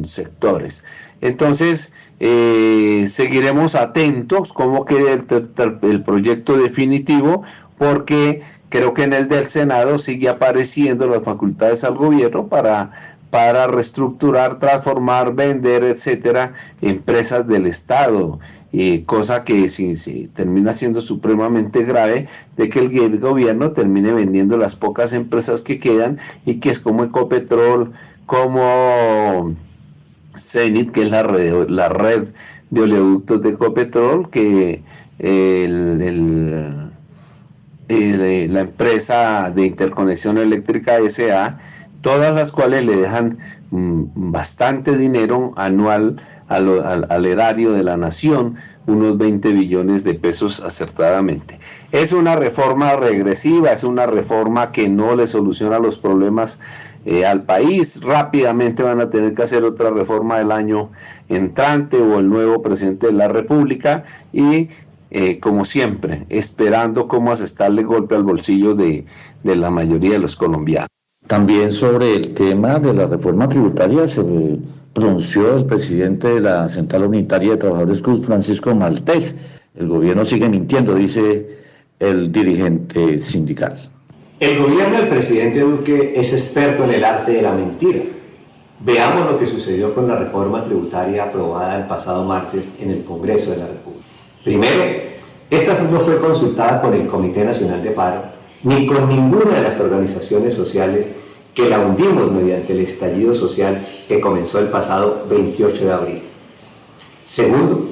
sectores. Entonces, seguiremos atentos cómo quede el proyecto definitivo, porque creo que en el del Senado sigue apareciendo las facultades al gobierno para reestructurar, transformar, vender, etcétera, empresas del Estado, cosa que sí termina siendo supremamente grave, de que el gobierno termine vendiendo las pocas empresas que quedan, y que es como Ecopetrol, como Cenit, que es la red de oleoductos de Ecopetrol, que la empresa de interconexión eléctrica S.A., todas las cuales le dejan bastante dinero anual al erario de la nación, unos 20 billones de pesos acertadamente. Es una reforma regresiva, es una reforma que no le soluciona los problemas al país. Rápidamente van a tener que hacer otra reforma el año entrante, o el nuevo presidente de la República, y como siempre, esperando cómo asestarle golpe al bolsillo de la mayoría de los colombianos.
También sobre el tema de la reforma tributaria se pronunció el presidente de la Central Unitaria de Trabajadores Cruz, Francisco Maltés. El gobierno sigue mintiendo, dice el dirigente sindical.
El gobierno del presidente Duque es experto en el arte de la mentira. Veamos lo que sucedió con la reforma tributaria aprobada el pasado martes en el Congreso de la República. Primero, esta no fue consultada con el Comité Nacional de Paro, ni con ninguna de las organizaciones sociales que la hundimos mediante el estallido social que comenzó el pasado 28 de abril. Segundo,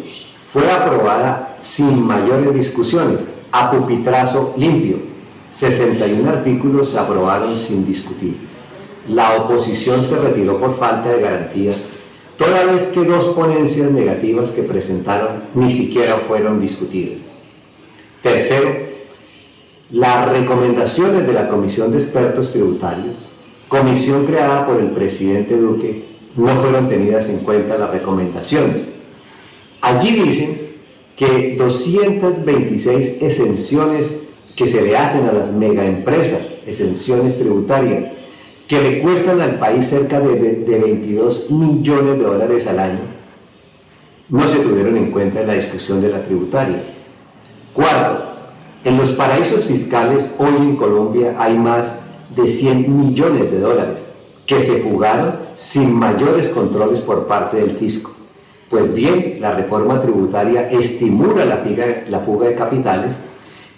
fue aprobada sin mayores discusiones, a pupitrazo limpio. 61 artículos se aprobaron sin discutir. La oposición se retiró por falta de garantías, toda vez que 2 ponencias negativas que presentaron ni siquiera fueron discutidas. Tercero, las recomendaciones de la Comisión de Expertos Tributarios, comisión creada por el presidente Duque, no fueron tenidas en cuenta las recomendaciones. Allí dicen que 226 exenciones que se le hacen a las megaempresas, exenciones tributarias, que le cuestan al país cerca de 22 millones de dólares al año, no se tuvieron en cuenta en la discusión de la tributaria. Cuarto, en los paraísos fiscales hoy en Colombia hay más de 100 millones de dólares que se fugaron sin mayores controles por parte del fisco. Pues bien, la reforma tributaria estimula la fuga de capitales,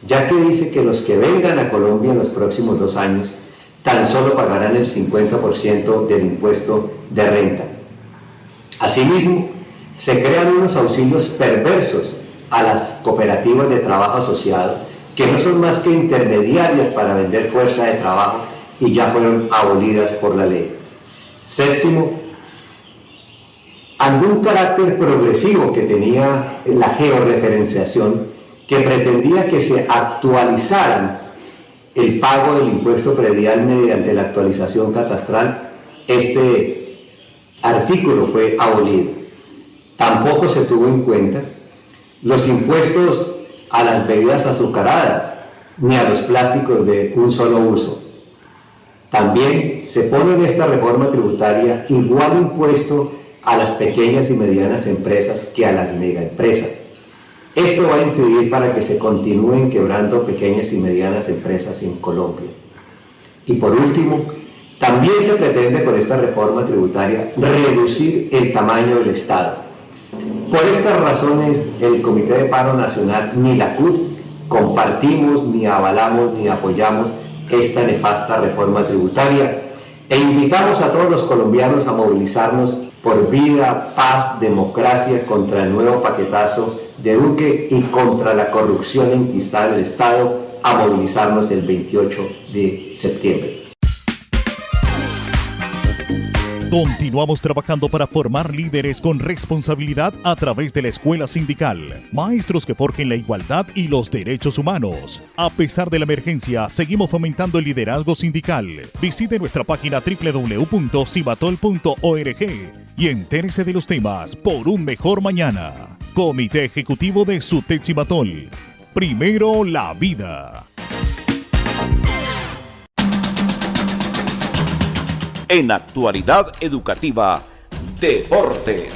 ya que dice que los que vengan a Colombia en los próximos 2 años tan solo pagarán el 50% del impuesto de renta. Asimismo, se crean unos auxilios perversos a las cooperativas de trabajo asociado, que no son más que intermediarias para vender fuerza de trabajo, y ya fueron abolidas por la ley. Séptimo, algún carácter progresivo que tenía la georreferenciación, que pretendía que se actualizaran el pago del impuesto predial mediante la actualización catastral. Este artículo fue abolido. Tampoco se tuvo en cuenta los impuestos a las bebidas azucaradas, ni a los plásticos de un solo uso. También se pone en esta reforma tributaria igual impuesto a las pequeñas y medianas empresas que a las megaempresas. Esto va a incidir para que se continúen quebrando pequeñas y medianas empresas en Colombia. Y por último, también se pretende con esta reforma tributaria reducir el tamaño del Estado. Por estas razones, el Comité de Paro Nacional ni la CUT compartimos, ni avalamos, ni apoyamos esta nefasta reforma tributaria, e invitamos a todos los colombianos a movilizarnos por vida, paz, democracia, contra el nuevo paquetazo de Duque y contra la corrupción enquistada en el Estado, a movilizarnos el 28 de septiembre.
Continuamos trabajando para formar líderes con responsabilidad a través de la escuela sindical. Maestros que forjen la igualdad y los derechos humanos. A pesar de la emergencia, seguimos fomentando el liderazgo sindical. Visite nuestra página www.cimatol.org y entérese de los temas por un mejor mañana. Comité Ejecutivo de SUTET Cimatol. Primero la vida.
En Actualidad Educativa, Deporte.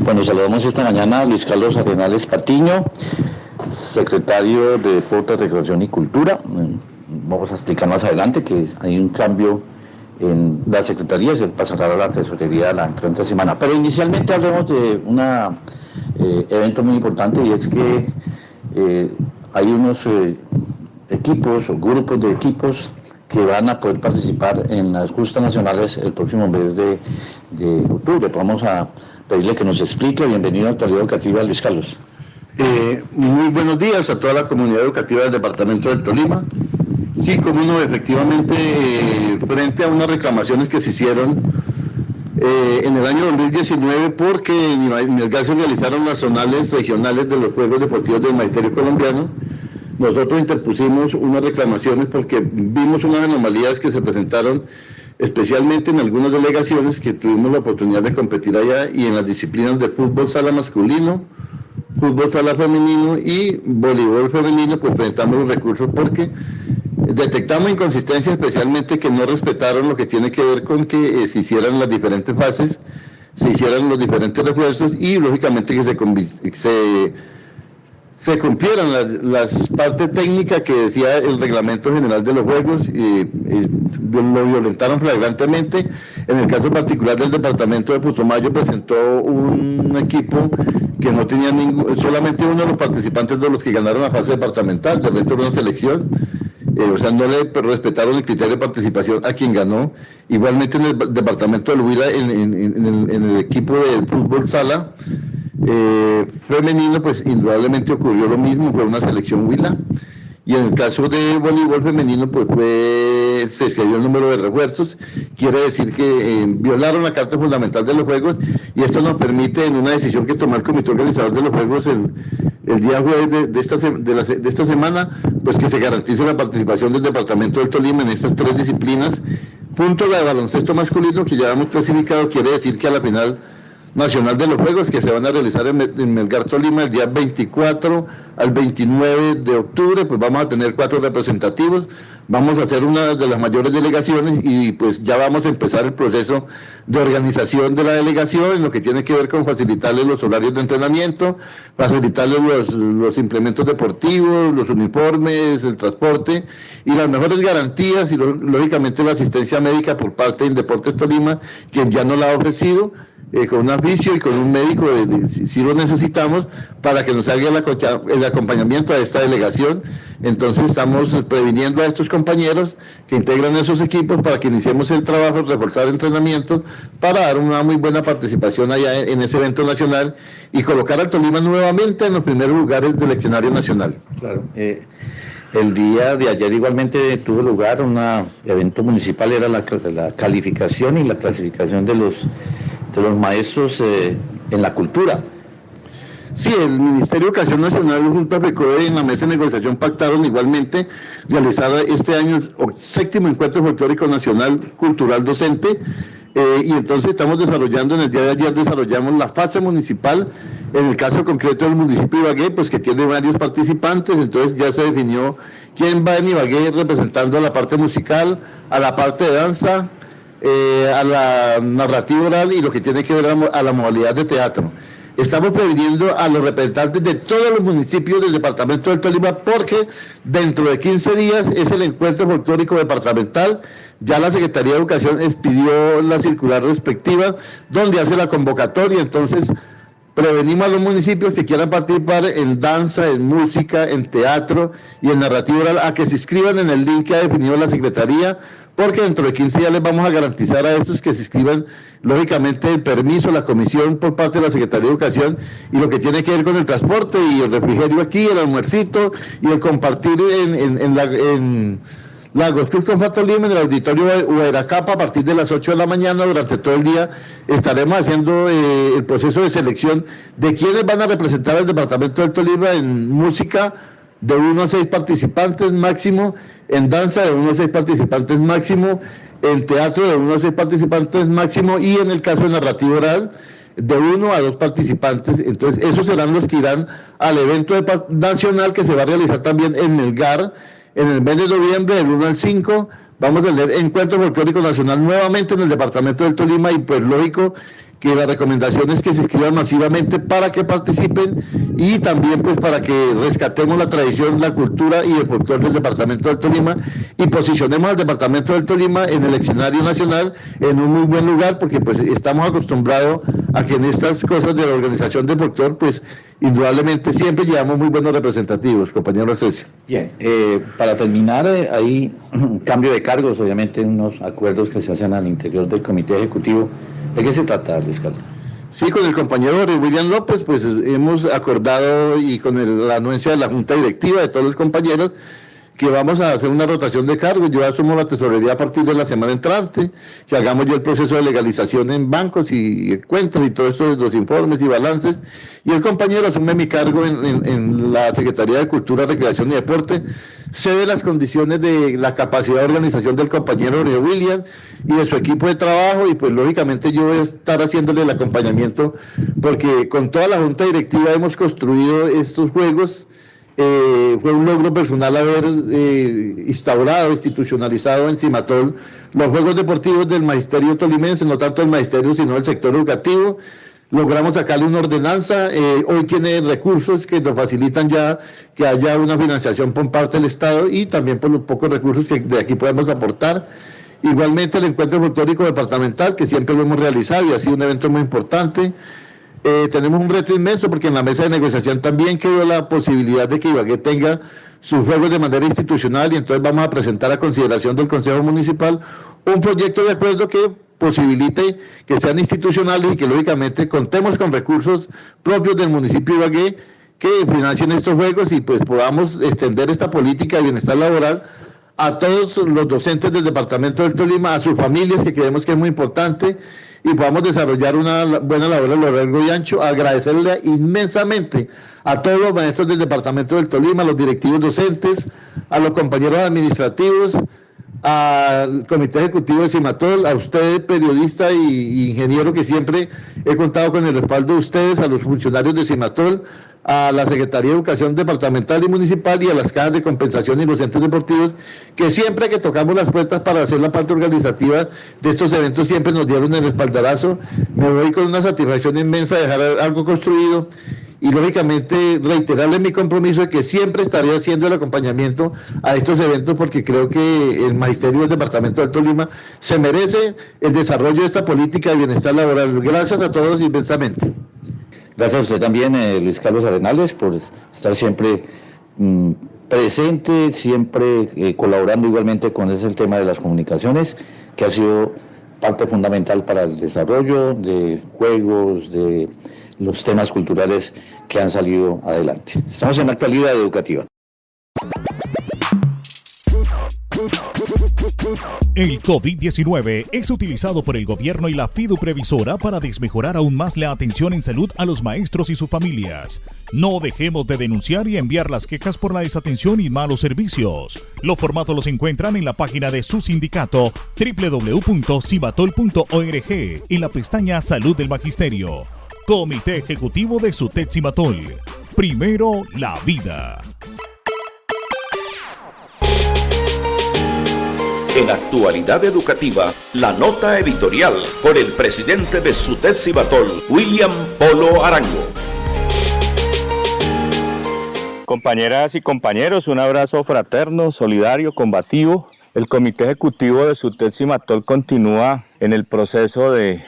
Bueno, saludamos esta mañana a Luis Carlos Arenales Patiño, secretario de Deporte, Recreación y Cultura. Vamos a explicar más adelante que hay un cambio en la Secretaría, se pasará a la Tesorería la entrante semana. Pero inicialmente hablemos de un evento muy importante, y es que hay unos equipos o grupos de equipos que van a poder participar en las justas nacionales el próximo mes de octubre. Vamos a pedirle que nos explique. Bienvenido a Actualidad Educativa, Luis Carlos.
Muy buenos días a toda la comunidad educativa del departamento del Tolima. Sí, como no, efectivamente, frente a unas reclamaciones que se hicieron en el año 2019, porque en Melgar se realizaron las zonales regionales de los Juegos Deportivos del Magisterio Colombiano, nosotros interpusimos unas reclamaciones porque vimos unas anomalías que se presentaron especialmente en algunas delegaciones que tuvimos la oportunidad de competir allá, y en las disciplinas de fútbol sala masculino, fútbol sala femenino y voleibol femenino, pues presentamos los recursos porque detectamos inconsistencias, especialmente que no respetaron lo que tiene que ver con que se hicieran las diferentes fases, se hicieran los diferentes refuerzos y lógicamente que se cumplieran las partes técnicas que decía el reglamento general de los juegos, y lo violentaron flagrantemente. En el caso particular del departamento de Putumayo presentó un equipo que no tenía solamente uno de los participantes de los que ganaron la fase departamental, del resto de una selección. O sea, no le respetaron el criterio de participación a quien ganó. Igualmente en el departamento del Huila, en el equipo de fútbol sala femenino, pues indudablemente ocurrió lo mismo, fue una selección Huila. Y en el caso de voleibol femenino, pues se excedió el número de refuerzos. Quiere decir que violaron la Carta Fundamental de los Juegos, y esto nos permite, en una decisión que tomó el comité organizador de los Juegos el día jueves de esta semana, pues que se garantice la participación del departamento del Tolima en estas tres disciplinas, junto a la de baloncesto masculino, que ya hemos clasificado. Quiere decir que a la final nacional de los Juegos, que se van a realizar en Melgar, Tolima, el día 24 al 29 de octubre, pues vamos a tener 4 representativos, vamos a hacer una de las mayores delegaciones, y pues ya vamos a empezar el proceso de organización de la delegación, en lo que tiene que ver con facilitarles los horarios de entrenamiento, facilitarles los implementos deportivos, los uniformes, el transporte y las mejores garantías, y lógicamente la asistencia médica por parte de Indeportes Tolima, quien ya nos la ha ofrecido, con un oficio y con un médico, si lo necesitamos, para que nos haga el acompañamiento a esta delegación. Entonces estamos previniendo a estos compañeros que integran esos equipos para que iniciemos el trabajo, reforzar entrenamientos, para dar una muy buena participación allá en ese evento nacional y colocar al Tolima nuevamente en los primeros lugares del escenario nacional.
Claro. El día de ayer igualmente tuvo lugar un evento municipal, era la calificación y la clasificación de los maestros en la cultura.
Sí, el Ministerio de Educación Nacional junto a FECODE en la mesa de negociación pactaron igualmente realizar este año el 7º Encuentro Folclórico Nacional Cultural Docente, y entonces estamos desarrollando, en el día de ayer desarrollamos la fase municipal, en el caso concreto del municipio de Ibagué, pues que tiene varios participantes. Entonces ya se definió quién va en Ibagué representando a la parte musical, a la parte de danza, a la narrativa oral y lo que tiene que ver a la modalidad de teatro. Estamos previniendo a los representantes de todos los municipios del departamento del Tolima, porque dentro de 15 días es el encuentro folclórico departamental. Ya la Secretaría de Educación expidió la circular respectiva donde hace la convocatoria. Entonces prevenimos a los municipios que quieran participar en danza, en música, en teatro y en narrativa oral a que se inscriban en el link que ha definido la Secretaría, porque dentro de 15 días les vamos a garantizar a estos que se inscriban, lógicamente, el permiso, la comisión por parte de la Secretaría de Educación, y lo que tiene que ver con el transporte y el refrigerio aquí, el almuercito y el compartir en la Construcción Fatolima, en el auditorio Huayracapa, a partir de las 8 de la mañana. Durante todo el día estaremos haciendo el proceso de selección de quienes van a representar al departamento del Tolima en música, de 1 a 6 participantes máximo, en danza de 1 a 6 participantes máximo, en teatro de 1 a 6 participantes máximo, y en el caso de narrativa oral de 1 a 2 participantes. Entonces esos serán los que irán al evento nacional que se va a realizar también en Melgar En el mes de noviembre, del 1 al 5, vamos a tener Encuentro Folclórico Nacional nuevamente en el departamento del Tolima, y pues lógico que la recomendación es que se inscriban masivamente para que participen y también pues para que rescatemos la tradición, la cultura y el folclore del departamento del Tolima y posicionemos al departamento del Tolima en el escenario nacional en un muy buen lugar, porque pues estamos acostumbrados a que en estas cosas de la organización del folclore pues indudablemente siempre llevamos muy buenos representativos, compañero Asensio.
Bien, para terminar, hay un cambio de cargos, obviamente unos acuerdos que se hacen al interior del comité ejecutivo. ¿De qué se trata, Luis Carlos?
Sí, con el compañero William López, pues hemos acordado y con la anuencia de la Junta Directiva de todos los compañeros que vamos a hacer una rotación de cargos. Yo asumo la tesorería a partir de la semana entrante, que hagamos ya el proceso de legalización en bancos y cuentas y todo eso, los informes y balances, y el compañero asume mi cargo en la Secretaría de Cultura, Recreación y Deporte, cede las condiciones de la capacidad de organización del compañero William y de su equipo de trabajo, y pues lógicamente yo voy a estar haciéndole el acompañamiento, porque con toda la Junta Directiva hemos construido estos juegos. Fue un logro personal haber instaurado, institucionalizado en Cimatol los Juegos Deportivos del Magisterio Tolimense, no tanto el Magisterio sino el sector educativo. Logramos sacarle una ordenanza, hoy tiene recursos que nos facilitan ya que haya una financiación por parte del Estado y también por los pocos recursos que de aquí podemos aportar. Igualmente el Encuentro Folclórico Departamental, que siempre lo hemos realizado y ha sido un evento muy importante. Tenemos un reto inmenso porque en la mesa de negociación también quedó la posibilidad de que Ibagué tenga sus juegos de manera institucional, y entonces vamos a presentar a consideración del Consejo Municipal un proyecto de acuerdo que posibilite que sean institucionales y que lógicamente contemos con recursos propios del municipio de Ibagué que financien estos juegos, y pues podamos extender esta política de bienestar laboral a todos los docentes del departamento del Tolima, a sus familias, que creemos que es muy importante, y podamos desarrollar una buena labor a lo largo y ancho. Agradecerle inmensamente a todos los maestros del departamento del Tolima, a los directivos docentes, a los compañeros administrativos, al comité ejecutivo de Cimatol, a ustedes, periodista y ingeniero, que siempre he contado con el respaldo de ustedes, a los funcionarios de Cimatol, a la Secretaría de Educación Departamental y Municipal y a las cajas de compensación y los centros deportivos, que siempre que tocamos las puertas para hacer la parte organizativa de estos eventos siempre nos dieron el espaldarazo. Me voy con una satisfacción inmensa de dejar algo construido y lógicamente reiterarle mi compromiso de que siempre estaré haciendo el acompañamiento a estos eventos, porque creo que el Magisterio del Departamento del Tolima se merece el desarrollo de esta política de bienestar laboral. Gracias a todos inmensamente.
Gracias a usted también, Luis Carlos Arenales, por estar siempre presente, siempre colaborando igualmente con el tema de las comunicaciones, que ha sido parte fundamental para el desarrollo de juegos, de los temas culturales que han salido adelante. Estamos en la actualidad educativa.
El COVID-19 es utilizado por el gobierno y la Fiduprevisora para desmejorar aún más la atención en salud a los maestros y sus familias. No dejemos de denunciar y enviar las quejas por la desatención y malos servicios. Los formatos los encuentran en la página de su sindicato www.cimatol.org en la pestaña Salud del Magisterio. Comité Ejecutivo de SUTET Cimatol. Primero la vida.
En Actualidad Educativa, la nota editorial con el presidente de SUTET Cimatol, William Polo Arango.
Compañeras y compañeros, un abrazo fraterno, solidario, combativo. El Comité Ejecutivo de SUTET Cimatol continúa en el proceso de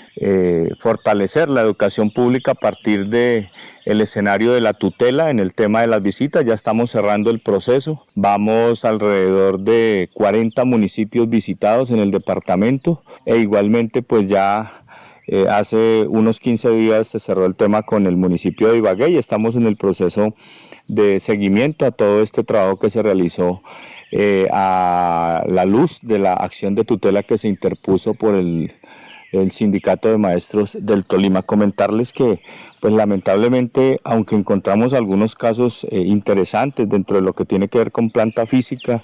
fortalecer la educación pública a partir de el escenario de la tutela en el tema de las visitas. Ya estamos cerrando el proceso. Vamos alrededor de 40 municipios visitados en el departamento, e igualmente pues ya hace unos 15 días se cerró el tema con el municipio de Ibagué y estamos en el proceso de seguimiento a todo este trabajo que se realizó a la luz de la acción de tutela que se interpuso por el Sindicato de Maestros del Tolima. Comentarles que, pues lamentablemente, aunque encontramos algunos casos interesantes dentro de lo que tiene que ver con planta física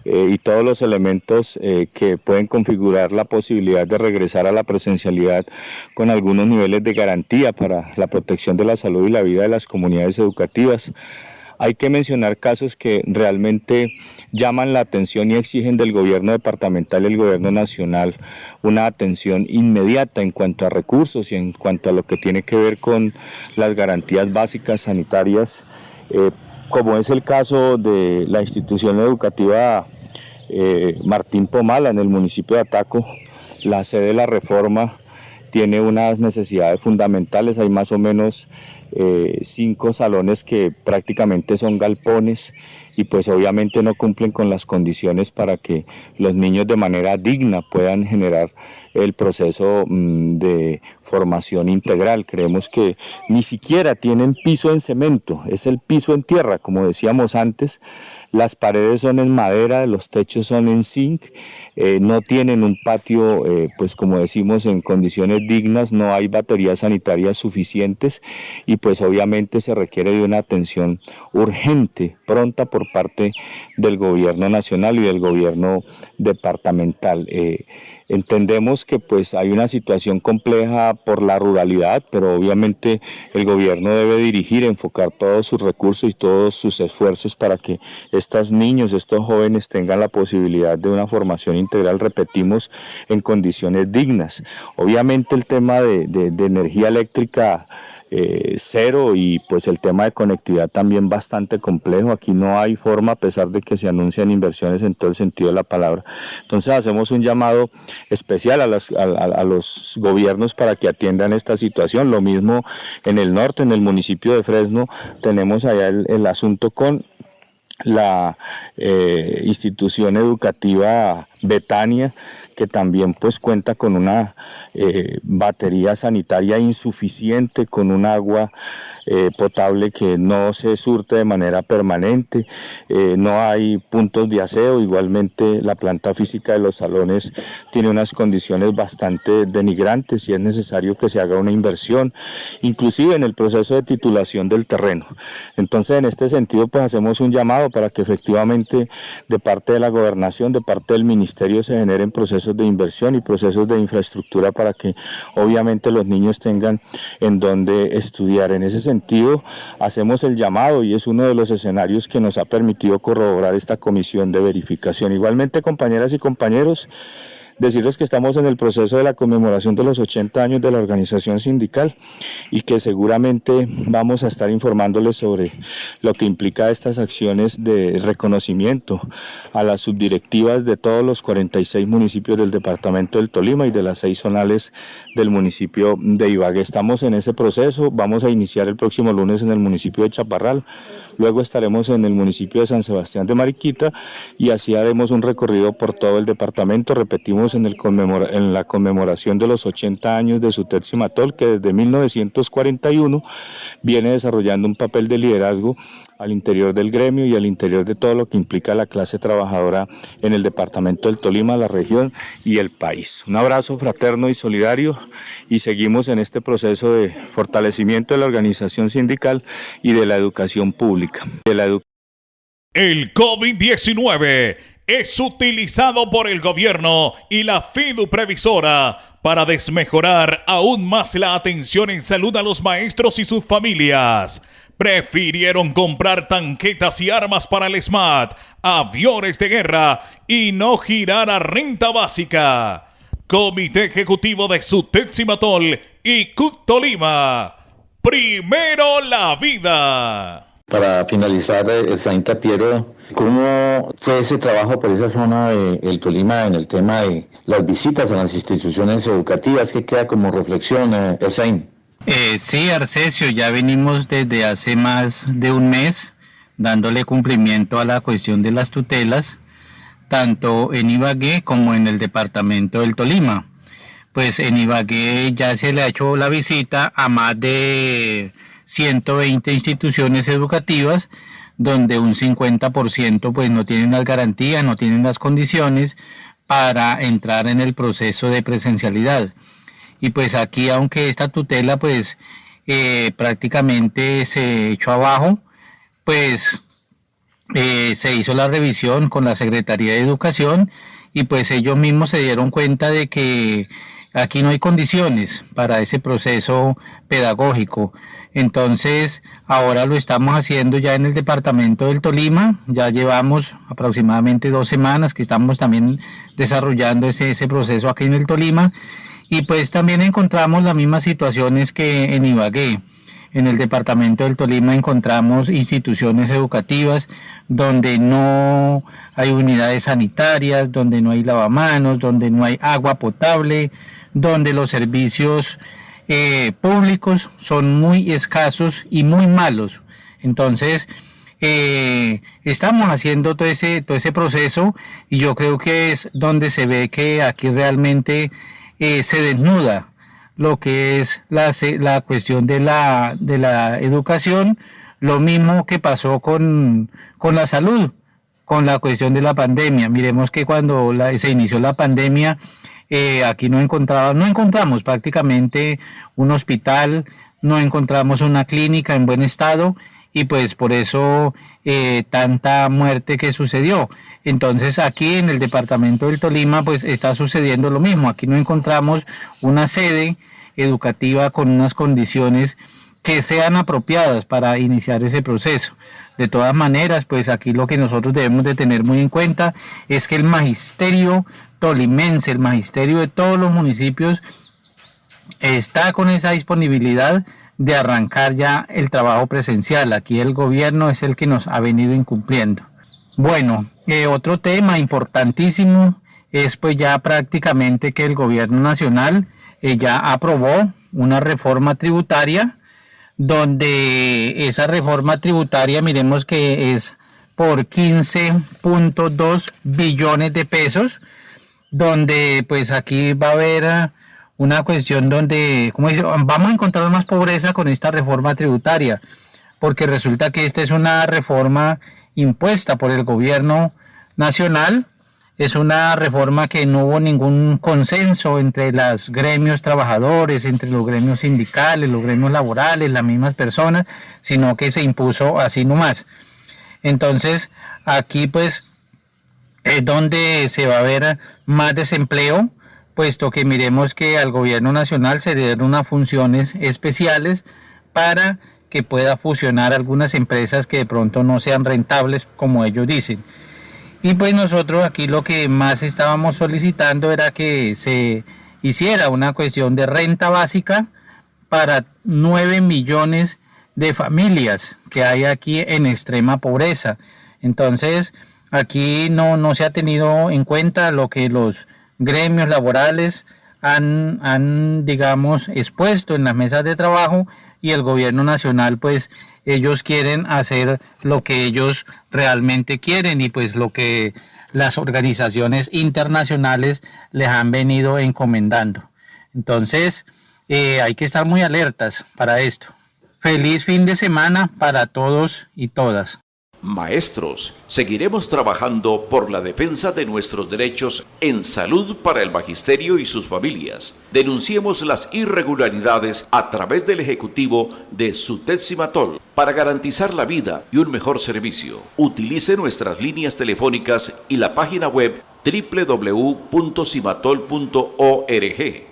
y todos los elementos que pueden configurar la posibilidad de regresar a la presencialidad con algunos niveles de garantía para la protección de la salud y la vida de las comunidades educativas, hay que mencionar casos que realmente llaman la atención y exigen del gobierno departamental y el gobierno nacional una atención inmediata en cuanto a recursos y en cuanto a lo que tiene que ver con las garantías básicas sanitarias, como es el caso de la institución educativa Martín Pomala en el municipio de Ataco. La sede de la Reforma tiene unas necesidades fundamentales, hay más o menos 5 salones que prácticamente son galpones y pues obviamente no cumplen con las condiciones para que los niños de manera digna puedan generar el proceso de formación integral. Creemos que ni siquiera tienen piso en cemento, es el piso en tierra, como decíamos antes. Las paredes son en madera, los techos son en zinc, no tienen un patio, pues como decimos, en condiciones dignas, no hay baterías sanitarias suficientes y pues obviamente se requiere de una atención urgente, pronta por parte del gobierno nacional y del gobierno departamental. Entendemos que pues hay una situación compleja por la ruralidad, pero obviamente el gobierno debe dirigir, enfocar todos sus recursos y todos sus esfuerzos para que estos niños, estos jóvenes tengan la posibilidad de una formación integral, repetimos, en condiciones dignas. Obviamente el tema de energía eléctrica cero y pues el tema de conectividad también bastante complejo. Aquí no hay forma, a pesar de que se anuncian inversiones en todo el sentido de la palabra. Entonces hacemos un llamado especial a los gobiernos para que atiendan esta situación. Lo mismo en el norte, en el municipio de Fresno, tenemos allá el asunto con la institución educativa Betania, que también pues cuenta con una batería sanitaria insuficiente, con un agua potable que no se surte de manera permanente, no hay puntos de aseo, igualmente la planta física de los salones tiene unas condiciones bastante denigrantes y es necesario que se haga una inversión, inclusive en el proceso de titulación del terreno. Entonces en este sentido pues hacemos un llamado para que efectivamente de parte de la gobernación, de parte del ministerio se generen procesos de inversión y procesos de infraestructura para que obviamente los niños tengan en donde estudiar. En ese sentido hacemos el llamado y es uno de los escenarios que nos ha permitido corroborar esta comisión de verificación. Igualmente, compañeras y compañeros, decirles que estamos en el proceso de la conmemoración de los 80 años de la organización sindical y que seguramente vamos a estar informándoles sobre lo que implica estas acciones de reconocimiento a las subdirectivas de todos los 46 municipios del departamento del Tolima y de las 6 zonales del municipio de Ibagué. Estamos en ese proceso, vamos a iniciar el próximo lunes en el municipio de Chaparral, luego estaremos en el municipio de San Sebastián de Mariquita y así haremos un recorrido por todo el departamento. Repetimos en la conmemoración de los 80 años de SUTEP Cimatol, que desde 1941 viene desarrollando un papel de liderazgo al interior del gremio y al interior de todo lo que implica la clase trabajadora en el departamento del Tolima, la región y el país. Un abrazo fraterno y solidario y seguimos en este proceso de fortalecimiento de la organización sindical y de la educación pública.
El COVID-19 es utilizado por el gobierno y la FIDU Previsora para desmejorar aún más la atención en salud a los maestros y sus familias. Prefirieron comprar tanquetas y armas para el SMAT, aviones de guerra y no girar a renta básica. Comité Ejecutivo de SUTEP Cimatol y CUT Tolima. Primero la vida.
Para finalizar, el Sainta Piero, ¿cómo fue ese trabajo por esa zona del Tolima en el tema de las visitas a las instituciones educativas? ¿Qué queda como reflexión, Ersain?
Sí, Arcesio, ya venimos desde hace más de un mes dándole cumplimiento a la cuestión de las tutelas, tanto en Ibagué como en el departamento del Tolima. Pues en Ibagué ya se le ha hecho la visita a más de 120 instituciones educativas, donde un 50% pues no tienen las garantías, no tienen las condiciones para entrar en el proceso de presencialidad. Y pues aquí, aunque esta tutela pues prácticamente se echó abajo, pues se hizo la revisión con la Secretaría de Educación y pues ellos mismos se dieron cuenta de que aquí no hay condiciones para ese proceso pedagógico. Entonces, ahora lo estamos haciendo ya en el departamento del Tolima, ya llevamos aproximadamente 2 semanas que estamos también desarrollando ese proceso aquí en el Tolima, y pues también encontramos las mismas situaciones que en Ibagué. En el departamento del Tolima encontramos instituciones educativas donde no hay unidades sanitarias, donde no hay lavamanos, donde no hay agua potable, donde los servicios públicos son muy escasos y muy malos. Entonces, estamos haciendo todo ese proceso, y yo creo que es donde se ve que aquí realmente se desnuda lo que es la cuestión de la educación, lo mismo que pasó con la salud, con la cuestión de la pandemia. Miremos que cuando se inició la pandemia, aquí no encontramos prácticamente un hospital, no encontramos una clínica en buen estado, y pues por eso tanta muerte que sucedió. Entonces aquí en el departamento del Tolima pues está sucediendo lo mismo. Aquí no encontramos una sede educativa con unas condiciones que sean apropiadas para iniciar ese proceso. De todas maneras, pues aquí lo que nosotros debemos de tener muy en cuenta es que el magisterio tolimense, el magisterio de todos los municipios, está con esa disponibilidad de arrancar ya el trabajo presencial. Aquí el gobierno es el que nos ha venido incumpliendo. Bueno, otro tema importantísimo es pues ya prácticamente que el gobierno nacional ya aprobó una reforma tributaria, donde esa reforma tributaria, miremos que es por 15.2 billones de pesos, donde pues aquí va a haber una cuestión donde, como dice, vamos a encontrar más pobreza con esta reforma tributaria, porque resulta que esta es una reforma impuesta por el gobierno nacional. Es una reforma que no hubo ningún consenso entre los gremios trabajadores, entre los gremios sindicales, los gremios laborales, las mismas personas, sino que se impuso así nomás. Entonces, aquí pues es donde se va a ver más desempleo, puesto que miremos que al gobierno nacional se le dieron unas funciones especiales para que pueda fusionar algunas empresas que de pronto no sean rentables, como ellos dicen. Y pues nosotros aquí lo que más estábamos solicitando era que se hiciera una cuestión de renta básica para 9 millones de familias que hay aquí en extrema pobreza. Entonces, aquí no se ha tenido en cuenta lo que los gremios laborales han digamos, expuesto en las mesas de trabajo, y el gobierno nacional, pues, ellos quieren hacer lo que ellos realmente quieren, y pues lo que las organizaciones internacionales les han venido encomendando. Entonces, hay que estar muy alertas para esto. Feliz fin de semana para todos y todas.
Maestros, seguiremos trabajando por la defensa de nuestros derechos en salud para el magisterio y sus familias. Denunciemos las irregularidades a través del Ejecutivo de Sutet-Simatol para garantizar la vida y un mejor servicio. Utilice nuestras líneas telefónicas y la página web www.simatol.org.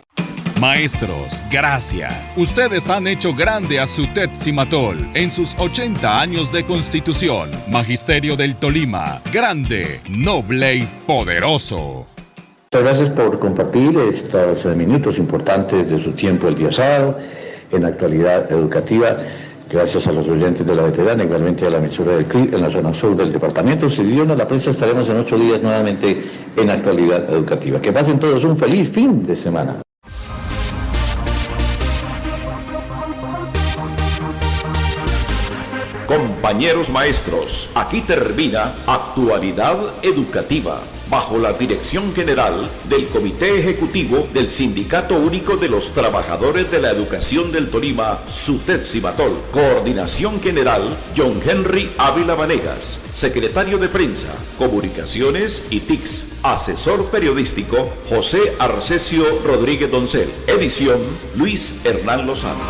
Maestros, gracias. Ustedes han hecho grande a Sutet-Simatol en sus 80 años de constitución. Magisterio del Tolima, grande, noble y poderoso.
Muchas gracias por compartir estos minutos importantes de su tiempo el día sábado en Actualidad Educativa. Gracias a los oyentes de la veterana, igualmente a la emisora del CRI en la zona sur del departamento. Si Dios nos la presta, estaremos en 8 días nuevamente en Actualidad Educativa. Que pasen todos un feliz fin de semana.
Compañeros maestros, aquí termina Actualidad Educativa, bajo la dirección general del Comité Ejecutivo del Sindicato Único de los Trabajadores de la Educación del Tolima, Sutet-Simatol. Coordinación General, John Henry Ávila Vanegas. Secretario de Prensa, Comunicaciones y TICS. Asesor periodístico, José Arcesio Rodríguez Doncel. Edición, Luis Hernán Lozano.